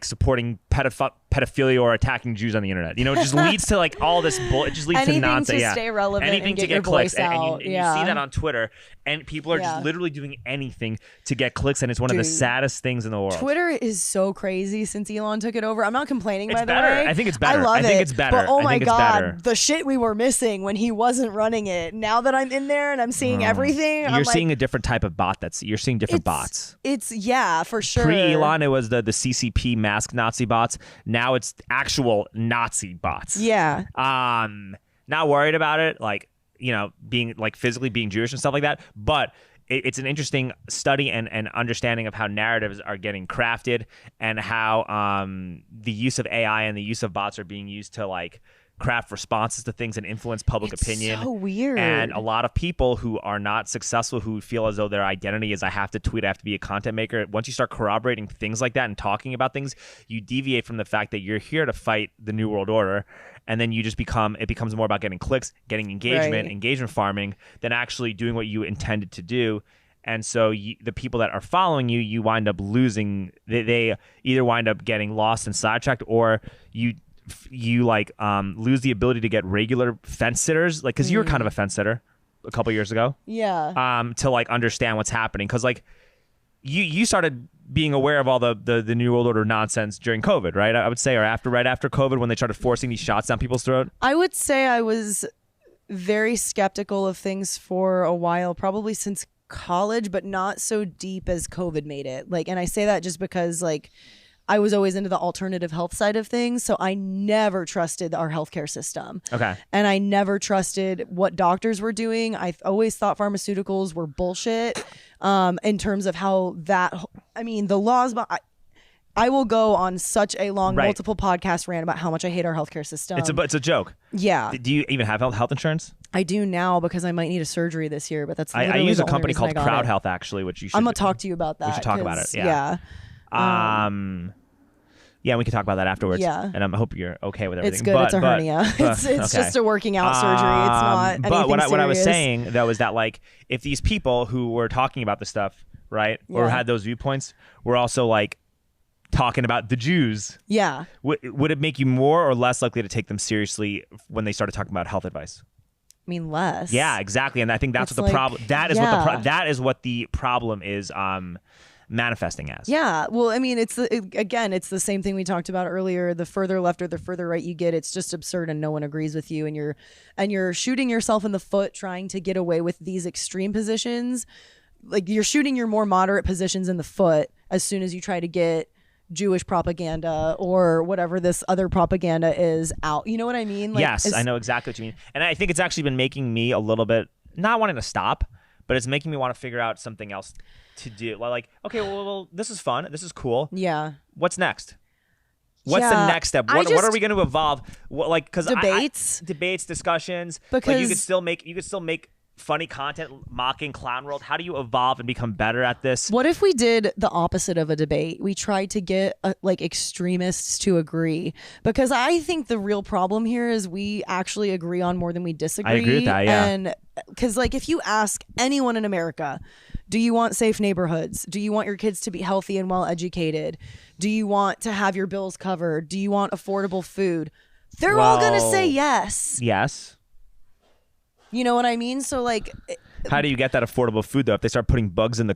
supporting pedophilia or attacking Jews on the internet. It just leads to like all this bull. It just leads to nonsense. Anything to stay relevant. Anything and to get clicks. Out. And you see that on Twitter, and people are just literally doing anything to get clicks, and it's one of the saddest things in the world. Twitter is so crazy since Elon took it over. I'm not complaining, by the way. I think it's better. I think it's better. But oh my God, the shit we were missing when he wasn't running it. Now that I'm in there and I'm seeing everything, you're seeing a different type of bot. You're seeing different bots. It's for sure. Pre-Elon, it was the CCP mask Nazi bots. Now it's actual Nazi bots. Yeah. Not worried about it, being physically being Jewish and stuff like that. But it's an interesting study and understanding of how narratives are getting crafted, and how the use of AI and the use of bots are being used to craft responses to things and influence public opinion. So weird. And a lot of people who are not successful, who feel as though their identity is I have to tweet, I have to be a content maker. Once you start corroborating things like that and talking about things, you deviate from the fact that you're here to fight the New World Order. And then you just it becomes more about getting clicks, getting engagement, engagement farming, than actually doing what you intended to do. And so the people that are following you, you wind up losing. They either wind up getting lost and sidetracked, or you lose the ability to get regular fence sitters, like, because you were kind of a fence sitter a couple years ago. Yeah. To like understand what's happening, because like you started being aware of all the New World Order nonsense during COVID, right? I would say, or right after COVID, when they started forcing these shots down people's throat. I would say I was very skeptical of things for a while, probably since college, but not so deep as COVID made it. Like, and I say that just because like I was always into the alternative health side of things, so I never trusted our healthcare system. Okay. And I never trusted what doctors were doing. I always thought pharmaceuticals were bullshit. In terms of how that, I mean, the laws. I will go on such a long, multiple podcast rant about how much I hate our healthcare system. It's a joke. Yeah. Do you even have health insurance? I do now because I might need a surgery this year, but that's I use a company called Crowd Health, actually, which you should. I'm gonna talk to you about that. We should talk about it. Yeah. Yeah, we can talk about that afterwards. Yeah. And I hope you're okay with everything. It's good. It's a hernia. It's okay. Just a working out surgery. It's not anything But what serious. I was saying, though, is that like if these people who were talking about this stuff, right, or had those viewpoints, were also like talking about the Jews. Yeah. Would it make you more or less likely to take them seriously when they started talking about health advice? I mean, less. Yeah, exactly. And I think that's what the problem. That is what the problem is. Manifesting as. Yeah. Well, I mean, it's the same thing we talked about earlier. The further left or the further right you get, it's just absurd and no one agrees with you, and you're shooting yourself in the foot trying to get away with these extreme positions. Like, you're shooting your more moderate positions in the foot as soon as you try to get Jewish propaganda or whatever this other propaganda is out. You know what I mean? Like, yes, I know exactly what you mean. And I think it's actually been making me a little bit not wanting to stop, but it's making me want to figure out something else to do. Like, okay, well, this is fun. This is cool. Yeah. What's next? What's the next step? What are we going to evolve? Because debates, discussions. Because like you could still make funny content, mocking clown world. How do you evolve and become better at this? What if we did the opposite of a debate? We tried to get extremists to agree, because I think the real problem here is we actually agree on more than we disagree. I agree with that. Yeah. And because like if you ask anyone in America, do you want safe neighborhoods? Do you want your kids to be healthy and well educated? Do you want to have your bills covered? Do you want affordable food? They're all gonna say yes. Yes. You know what I mean? So like, how do you get that affordable food though? If they start putting bugs in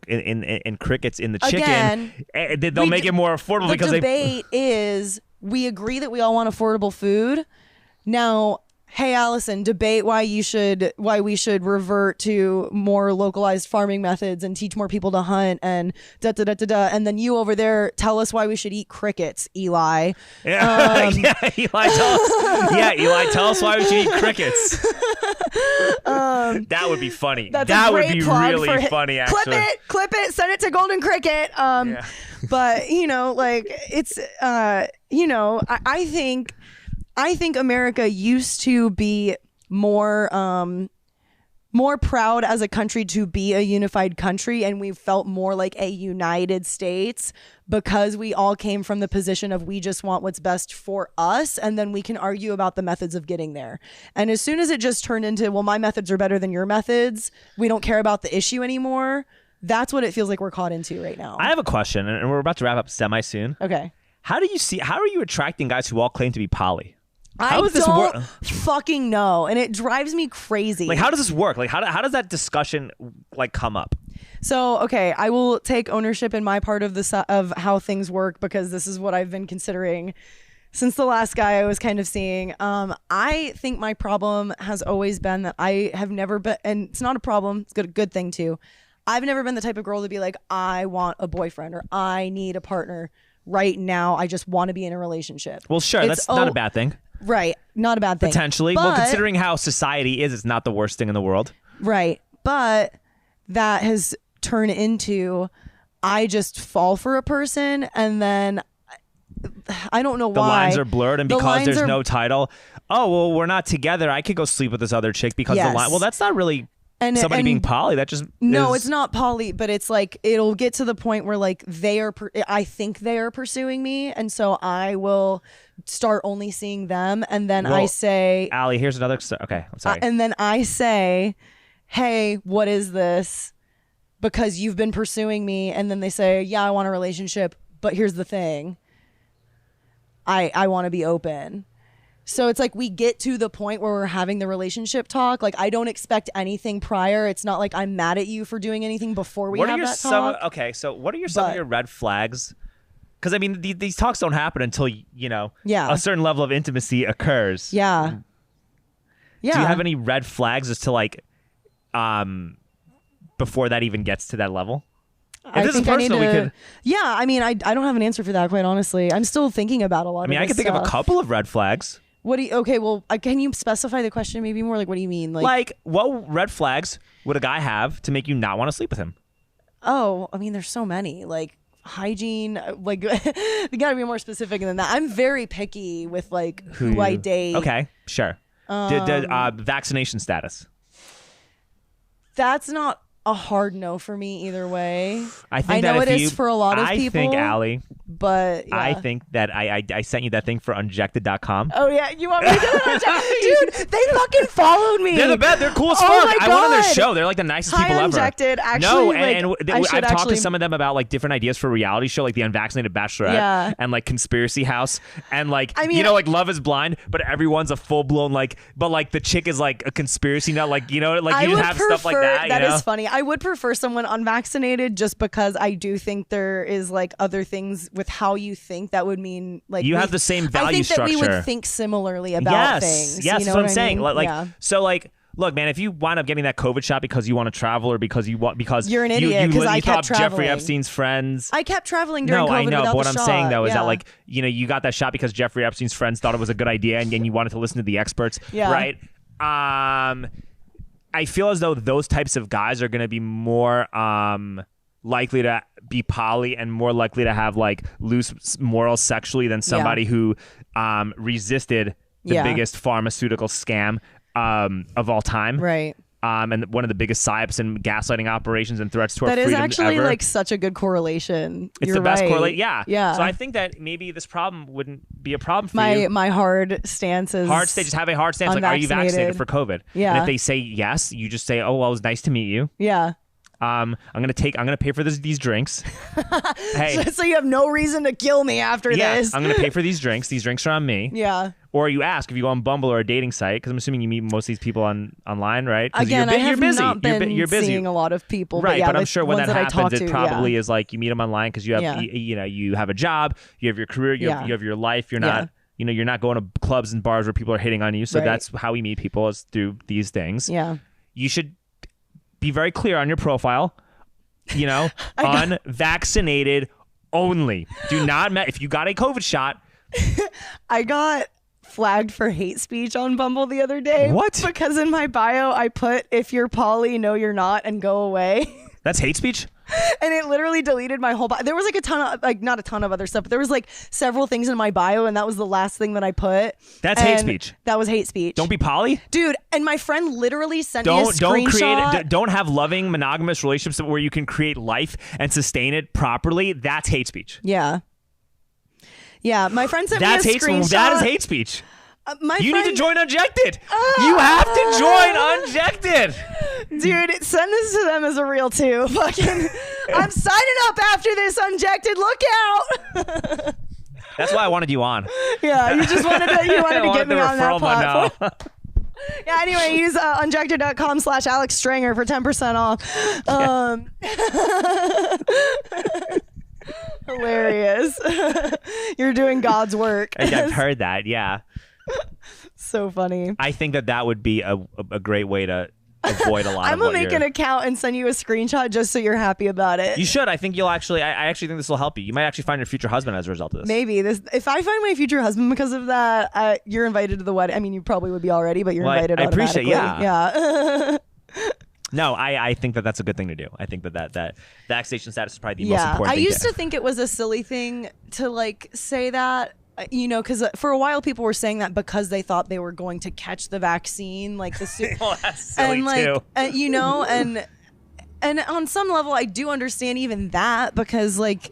crickets in the chicken, they'll make it more affordable. The debate is we agree that we all want affordable food. Now, hey Allison, debate why we should revert to more localized farming methods and teach more people to hunt and and then you over there tell us why we should eat crickets, Eli. Yeah, Eli, tell us why we should eat crickets. That would be funny. That would be really funny. Actually, clip it, send it to Golden Cricket. But it's I think America used to be more proud as a country to be a unified country, and we felt more like a United States because we all came from the position of we just want what's best for us, and then we can argue about the methods of getting there. And as soon as it just turned into, well, my methods are better than your methods, we don't care about the issue anymore. That's what it feels like we're caught into right now. I have a question, and we're about to wrap up semi soon. Okay. How are you attracting guys who all claim to be poly? I don't fucking know, and it drives me crazy. Like, how does this work? Like, how does that discussion like come up? So, okay, I will take ownership in my part of of how things work, because this is what I've been considering since the last guy I was kind of seeing. I think my problem has always been that I have never been, and it's not a problem, it's a good thing too. I've never been the type of girl to be like, I want a boyfriend or I need a partner right now. I just want to be in a relationship. Well, sure, that's not a bad thing. Right. Not a bad thing. Potentially. But, well, considering how society is, it's not the worst thing in the world. Right. But that has turned into, I just fall for a person, and then I don't know why. The lines are blurred, and because there's no title, oh, well, we're not together. I could go sleep with this other chick because the line. Well, that's not really somebody being poly. That just it's not poly, but it's like it'll get to the point where like I think they are pursuing me, and so I will start only seeing them, and then I say, Allie, here's another. Okay, I'm sorry. And then I say, hey, what is this? Because you've been pursuing me, and then they say, yeah, I want a relationship, but here's the thing. I want to be open. So it's like we get to the point where we're having the relationship talk. Like I don't expect anything prior. It's not like I'm mad at you for doing anything before we have that talk. Okay, so what are some of your red flags? Because I mean, these talks don't happen until a certain level of intimacy occurs. Yeah. Do you have any red flags as to like, before that even gets to that level? If this is personal, we could. Yeah, I mean, I don't have an answer for that, quite honestly. I'm still thinking about a lot. I mean, I can think of a couple of red flags. What do you? Okay, well, can you specify the question maybe more? Like, what do you mean? Like, what red flags would a guy have to make you not want to sleep with him? Oh, I mean, there's so many. Like hygiene. Like, you got to be more specific than that. I'm very picky with like who I date. Okay, sure. Vaccination status. That's not a hard no for me either way. I know it is for a lot of people. I think, Allie, but I think that I sent you that thing for unjected.com. Oh yeah, you want me to dude, they fucking followed me. They're the best. They're cool as fuck. I went on their show. They're like the nicest people ever. Unjected, actually. No, I've talked to some of them about like different ideas for a reality show, like the Unvaccinated Bachelorette and like Conspiracy House and like like Love is Blind, but everyone's a full blown but like the chick is like a conspiracy nut, like you just have stuff like that. That is funny. I would prefer someone unvaccinated just because I do think there is like other things with how you think that would mean like you have the same value structure. I think that we would think similarly about things. Yes, that's what I'm saying. Mean? So like, look, man, if you wind up getting that COVID shot because you want to travel or because you're an idiot because I kept traveling. Jeffrey Epstein's friends. I kept traveling during COVID. No, I know. But what I'm saying though is that like you got that shot because Jeffrey Epstein's friends thought it was a good idea and you wanted to listen to the experts, right? I feel as though those types of guys are going to be more likely to be poly and more likely to have like loose morals sexually than somebody who resisted the biggest pharmaceutical scam of all time. Right. And one of the biggest psyops and gaslighting operations and threats to our freedom ever. That is actually like such a good correlation. It's You're the best right. correlation. Yeah. Yeah. So I think that maybe this problem wouldn't be a problem for you. My hard stance is just have a hard stance. Like, are you vaccinated for COVID? Yeah. And if they say yes, you just say, oh, well, it was nice to meet you. Yeah. I'm gonna pay for these drinks. Hey, so you have no reason to kill me after this. I'm gonna pay for these drinks. These drinks are on me. Yeah. Or you ask if you go on Bumble or a dating site, because I'm assuming you meet most of these people online, right? Again, I have busy. not been you're busy. seeing a lot of people, right? But, but I'm sure when that happens, it probably is is like you meet them online because you have you have a job, you have your career, you have your life. You're not you're not going to clubs and bars where people are hitting on you. So that's how we meet people, is through these things. Yeah. You should be very clear on your profile. Unvaccinated only. Do not if you got a COVID shot. I got flagged for hate speech on Bumble the other day. What? Because in my bio I put, if you're poly, no you're not, and go away. That's hate speech? And it literally deleted my whole bio. There was like a ton of, like, not a ton of other stuff, but there was like several things in my bio, and that was the last thing that I put. That's hate speech. That was hate speech. Don't be poly? Dude, and my friend literally sent me a screenshot. Don't have loving monogamous relationships where you can create life and sustain it properly. That's hate speech. Yeah. Yeah, my friend sent me a screenshot. That is hate speech. You need to join Unjected. You have to join Unjected. Dude, send this to them as a reel too. Fucking, I'm signing up after this Unjected. Look out. That's why I wanted you on. Yeah, you wanted to get me on that platform. Yeah, anyway, use unjected.com/Alex Stringer for 10% off. Hilarious. You're doing God's work. I've heard that, yeah. So funny. I think that would be a great way to avoid a lot I'm of gonna make an account and send you a screenshot just so you're happy about it. You should. I think you'll actually, I actually think this will help you. You might actually find your future husband as a result of this. Maybe. If I find my future husband because of that, you're invited to the wedding. I mean, you probably would be already, but you're invited automatically. I appreciate it, yeah. No, I think that that's a good thing to do. I think that vaccination status is probably the most important thing. I used to think it was a silly thing to like say that, because for a while people were saying that because they thought they were going to catch the vaccine, like the well, that's silly too. And on some level, I do understand even that because there's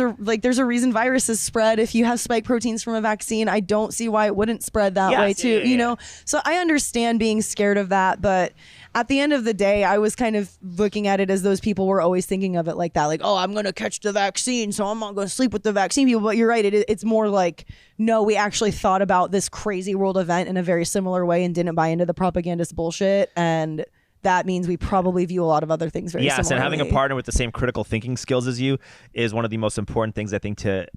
a reason viruses spread. If you have spike proteins from a vaccine, I don't see why it wouldn't spread that way too. Yeah. So I understand being scared of that, but at the end of the day, I was kind of looking at it as those people were always thinking of it like that, like, oh, I'm gonna catch the vaccine, so I'm not gonna sleep with the vaccine people. But you're right, it's more like, no, we actually thought about this crazy world event in a very similar way and didn't buy into the propagandist bullshit. And that means we probably view a lot of other things very similarly. Yes, and having a partner with the same critical thinking skills as you is one of the most important things, I think, to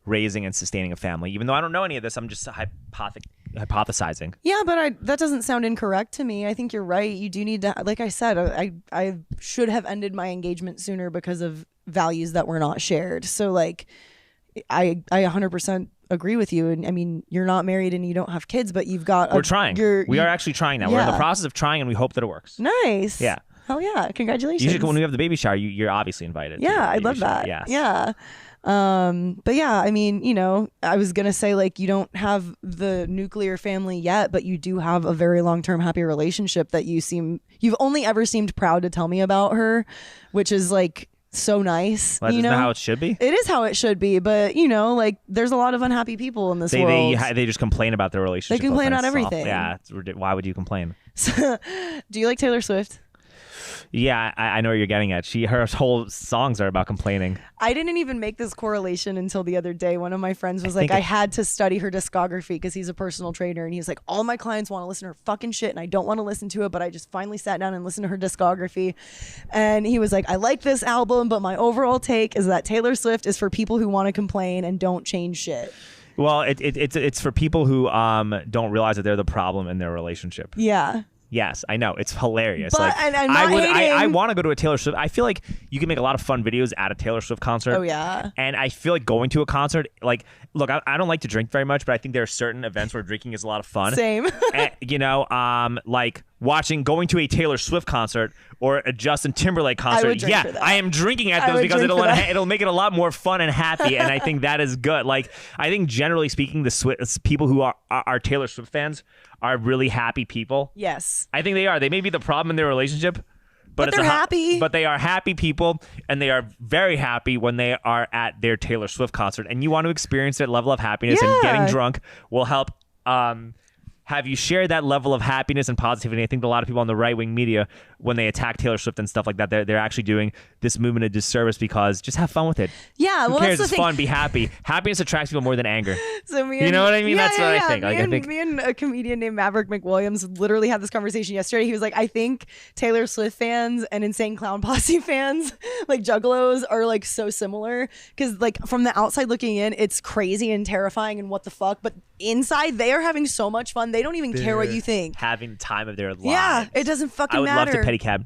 raising and sustaining a family. Even though I don't know any of this, I'm just hypothesizing. Yeah, but that doesn't sound incorrect to me. I think you're right. You do need to, like I said, I should have ended my engagement sooner because of values that were not shared. So, like, I 100% agree with you. And I mean, you're not married and you don't have kids, but you've got we're trying. We are actually trying now. Yeah. We're in the process of trying, and we hope that it works. Nice. Yeah. Hell yeah. Congratulations. Usually when we have the baby shower, you're obviously invited. Yeah, I love that. Yes. Yeah. But yeah, I mean, I was gonna say, like, you don't have the nuclear family yet, but you do have a very long-term happy relationship that you've only ever seemed proud to tell me about her, which is like so nice. Well, isn't that how it should be? It is how it should be, but like, there's a lot of unhappy people in this world. They just complain about their relationship. They complain about everything. Yeah, why would you complain? Do you like Taylor Swift? Yeah, I know where you're getting at. Her whole songs are about complaining. I didn't even make this correlation until the other day. One of my friends was like, I had to study her discography because he's a personal trainer, and he's like, all my clients want to listen to her fucking shit and I don't want to listen to it, but I just finally sat down and listened to her discography. And he was like, I like this album, but my overall take is that Taylor Swift is for people who want to complain and don't change shit. Well, it's for people who don't realize that they're the problem in their relationship. Yeah. Yes, I know. It's hilarious. But, like, and I'm not I want to go to a Taylor Swift. I feel like you can make a lot of fun videos at a Taylor Swift concert. Oh, yeah. And I feel like going to a concert, like, look, I don't like to drink very much, but I think there are certain events where drinking is a lot of fun. Same. And, like going to a Taylor Swift concert or a Justin Timberlake concert. Yeah, I am drinking at those because it'll make it a lot more fun and happy. And I think that is good. Like, I think generally speaking, the people who are Taylor Swift fans are really happy people. Yes. I think they are. They may be the problem in their relationship, but they're happy. But they are happy people, and they are very happy when they are at their Taylor Swift concert. And you want to experience that level of happiness, and getting drunk will help have you share that level of happiness and positivity. I think a lot of people on the right-wing media, when they attack Taylor Swift and stuff like that, they're actually doing this movement a disservice, because just have fun with it. Yeah, Who cares? It's fun. Be happy. Happiness attracts people more than anger. So you know what I mean? That's what I think. Me and a comedian named Maverick McWilliams literally had this conversation yesterday. He was like, I think Taylor Swift fans and Insane Clown Posse fans, like Juggalos, are like so similar, because like from the outside looking in, it's crazy and terrifying and what the fuck, but inside they are having so much fun. They don't even care what you think. Having the time of their lives. Yeah, it doesn't fucking matter. I would love to pedicab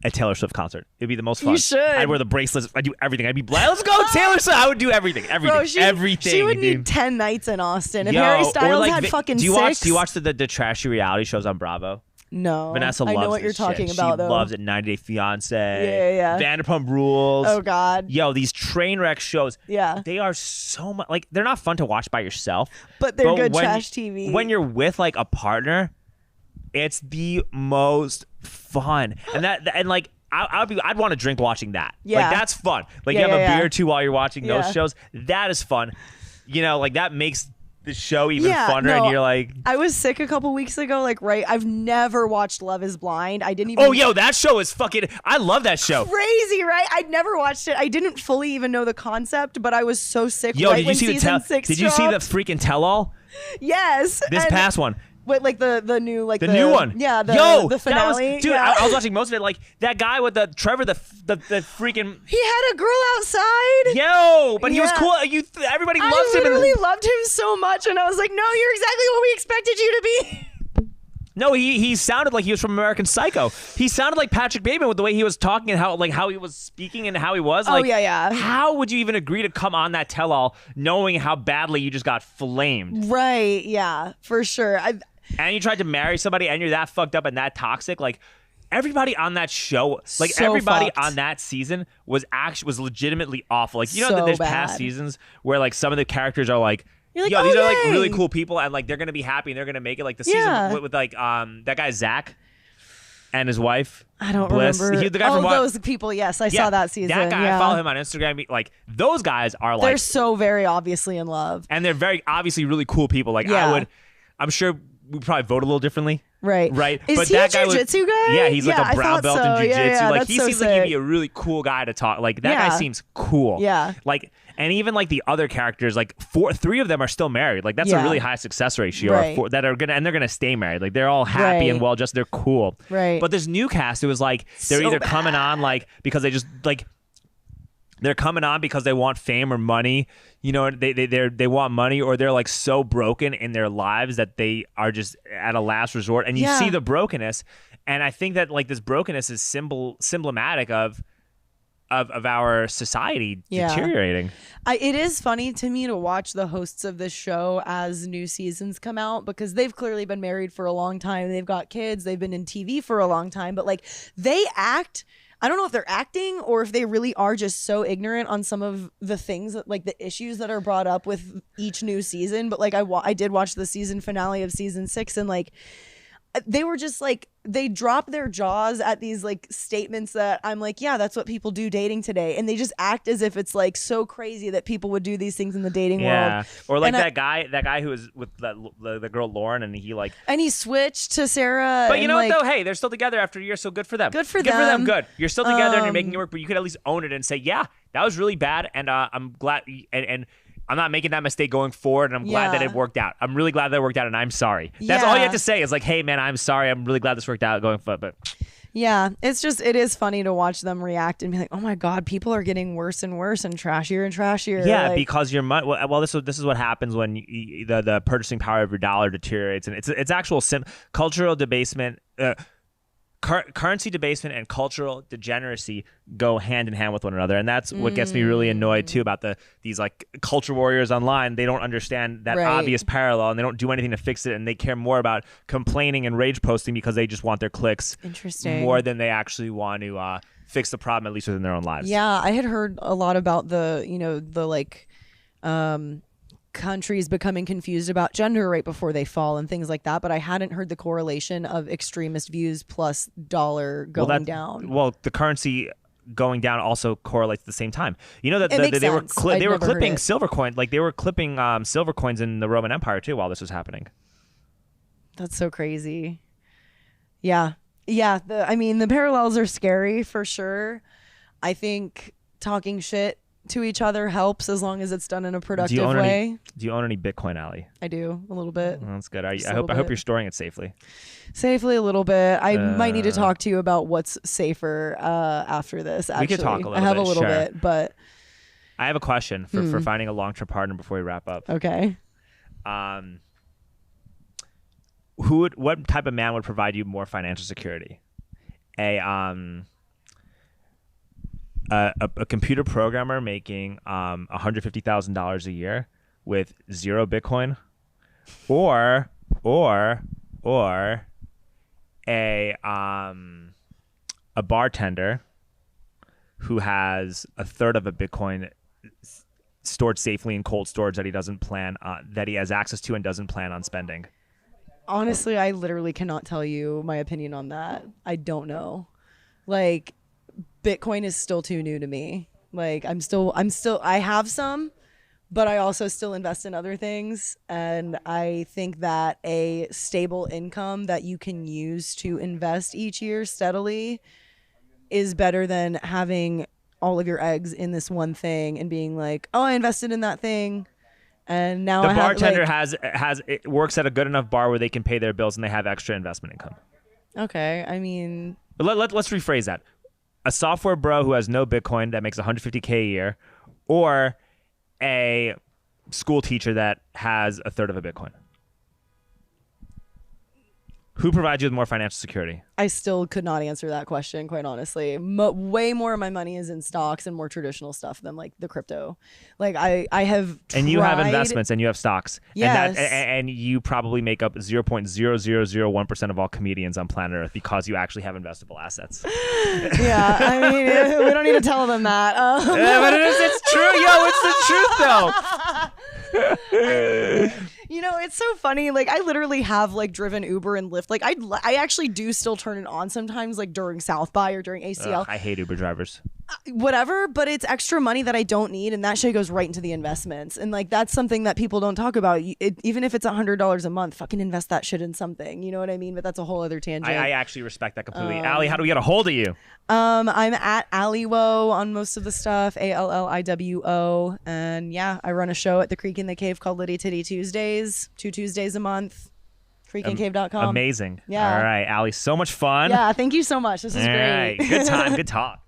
a Taylor Swift concert. It'd be the most fun. You should. I'd wear the bracelets. I'd do everything. I'd be like, let's go Taylor Swift. I would do everything. Bro, everything. She would need 10 nights in Austin. If Harry Styles had fucking 6. Do you watch the trashy reality shows on Bravo? No. Vanessa loves I know what you're talking about, though. She loves it. 90 Day Fiance. Yeah. Vanderpump Rules. Oh, God. Yo, these train wreck shows. Yeah. They are so much, like, they're not fun to watch by yourself. But they're good trash TV. When you're with, like, a partner, it's the most fun. And like, I'd want to drink watching that. Yeah. Like, that's fun. Like, you have a beer or two while you're watching those shows. That is fun. Like, that makes the show even funner, and you're like, I was sick a couple weeks ago, like, I've never watched Love is Blind. I didn't even that show is fucking, I love that show. Crazy, right? I'd never watched it. I didn't fully even know the concept, but I was so sick. Did you see the freaking tell-all? Yes. This past one. Wait, like the new, like the new one. Yeah, the finale. Dude, I was watching most of it. Like, that guy with Trevor, the freaking. He had a girl outside. Yo, but he was cool. Everybody loved him. I literally loved him so much, and I was like, no, you're exactly what we expected you to be. No, he sounded like he was from American Psycho. He sounded like Patrick Bateman with the way he was talking and how he was speaking and how he was. Like, yeah. How would you even agree to come on that tell-all knowing how badly you just got flamed? Right, yeah, for sure. and you tried to marry somebody and you're that fucked up and that toxic, like everybody on that show, like So everybody fucked. on that season was legitimately awful. Like, you know So that there's bad. past seasons where like some of the characters are like, You're like, yo, oh, these are like yay. really cool people and like they're gonna be happy and they're gonna make it. Like the Yeah. season with like that guy Zach and his wife. I don't Bliss. remember. The guy from those people. Yes, I saw that season. That guy, yeah. I follow him on Instagram. Like those guys are They're like, so very obviously in love. and they're very obviously really cool people. Like Yeah. I'm sure we probably vote a little differently. Right. Is but he that a guy jiu-jitsu guy? Yeah, he's like Yeah, a brown I belt thought in so. jiu-jitsu. Yeah, like that's he so seems like he'd be sick. a really cool guy to talk. Like that Yeah. guy seems cool. Yeah. Like, and even like the other characters, like three of them are still married. Like that's a Yeah. really high success ratio. Right. They're gonna stay married. Like they're all happy and Right. well, just they're cool. Right. But this new cast, it was like they're So either coming on like because they just like. They're coming on because they want fame or money, you know. They want money, or they're like so broken in their lives that they are just at a last resort. And you Yeah. see the brokenness, and I think that like this brokenness is symptomatic of our society Yeah. deteriorating. It is funny to me to watch the hosts of this show as new seasons come out because they've clearly been married for a long time. They've got kids. They've been in TV for a long time. But like they act. I don't know if they're acting or if they really are just so ignorant on some of the things that like the issues that are brought up with each new season. But like I did watch the season finale of season 6 and like they were just like they drop their jaws at these like statements that I'm like, yeah, that's what people do dating today, and they just act as if it's like so crazy that people would do these things in the dating world. Or like And that guy who was with the girl Lauren, and he switched to Sarah. But you know like, what though? Hey, they're still together after a year, so good for them. Good for Good for them. them. Good. You're still together and you're making it work, but you could at least own it and say, yeah, that was really bad, and I'm glad and I'm not making that mistake going forward, and I'm glad that Yeah. it worked out. I'm really glad that it worked out, and I'm sorry. That's all you have to say is like, hey, man, I'm sorry. I'm really glad this worked out going forward. But yeah, it is funny to watch them react and be like, oh my God, people are getting worse and worse and trashier and trashier. yeah, like, because your money. Well, this is what happens when the purchasing power of your dollar deteriorates, and it's actual cultural debasement. Currency debasement and cultural degeneracy go hand in hand with one another, and that's what gets me really annoyed too about these like culture warriors online. They don't understand that Right. obvious parallel, and they don't do anything to fix it, and they care more about complaining and rage posting because they just want their clicks Interesting. more than they actually want to fix the problem, at least within their own lives. Yeah, I had heard a lot about the countries becoming confused about gender right before they fall and things like that, but I hadn't heard the correlation of extremist views plus dollar going down. Well, the currency going down also correlates at the same time. You know that It makes they were sense. I'd they were never heard clipping it. silver coin, like they were clipping silver coins in the Roman Empire too while this was happening. That's so crazy. Yeah. The parallels are scary for sure. I think talking shit to each other helps as long as it's done in a productive way. Do you own any Bitcoin, Allie? I do a little bit. Well, that's good. I Just a hope little bit. you're storing it safely. Safely a little bit. I might need to talk to you about what's safer after this. Actually, We could talk a little I have bit, a little sure. bit, but I have a question for finding a long-term partner before we wrap up. okay. What type of man would provide you more financial security? A computer programmer making $150,000 a year with 0 Bitcoin, or a bartender who has a third of a Bitcoin stored safely in cold storage that he has access to and doesn't plan on spending. Honestly, I literally cannot tell you my opinion on that. I don't know. Like, Bitcoin is still too new to me. Like, I have some, but I also still invest in other things. And I think that a stable income that you can use to invest each year steadily is better than having all of your eggs in this one thing and being like, oh, I invested in that thing. And now The I have, bartender like, works at a good enough bar where they can pay their bills and they have extra investment income. okay, I mean, But let's rephrase that. A software bro who has no Bitcoin that makes $150K a year, or a school teacher that has a third of a Bitcoin. Who provides you with more financial security? I still could not answer that question, quite honestly. Way more of my money is in stocks and more traditional stuff than like the crypto. Like I have tried... And you have investments and you have stocks. Yes. And you probably make up 0.0001% of all comedians on planet Earth because you actually have investable assets. Yeah, I mean, we don't need to tell them that. Yeah, but it's true. Yo, it's the truth though. You know, it's so funny. Like, I literally have like driven Uber and Lyft. Like, I actually do still turn it on sometimes, like during South by or during ACL. Ugh, I hate Uber drivers. Whatever, but it's extra money that I don't need, and that shit goes right into the investments. And like, that's something that people don't talk about. Even if it's $100 a month, fucking invest that shit in something. You know what I mean? But that's a whole other tangent. I actually respect that completely. Allie, how do we get a hold of you? I'm at Alliwo on most of the stuff, ALLIWO, and yeah, I run a show at the Creek in the Cave called Litty Titty Tuesdays, 2 Tuesdays a month. Creekandcave.com. Amazing. Yeah. All right, Allie, so much fun. Yeah, thank you so much. This is great. All right, good time, good talk.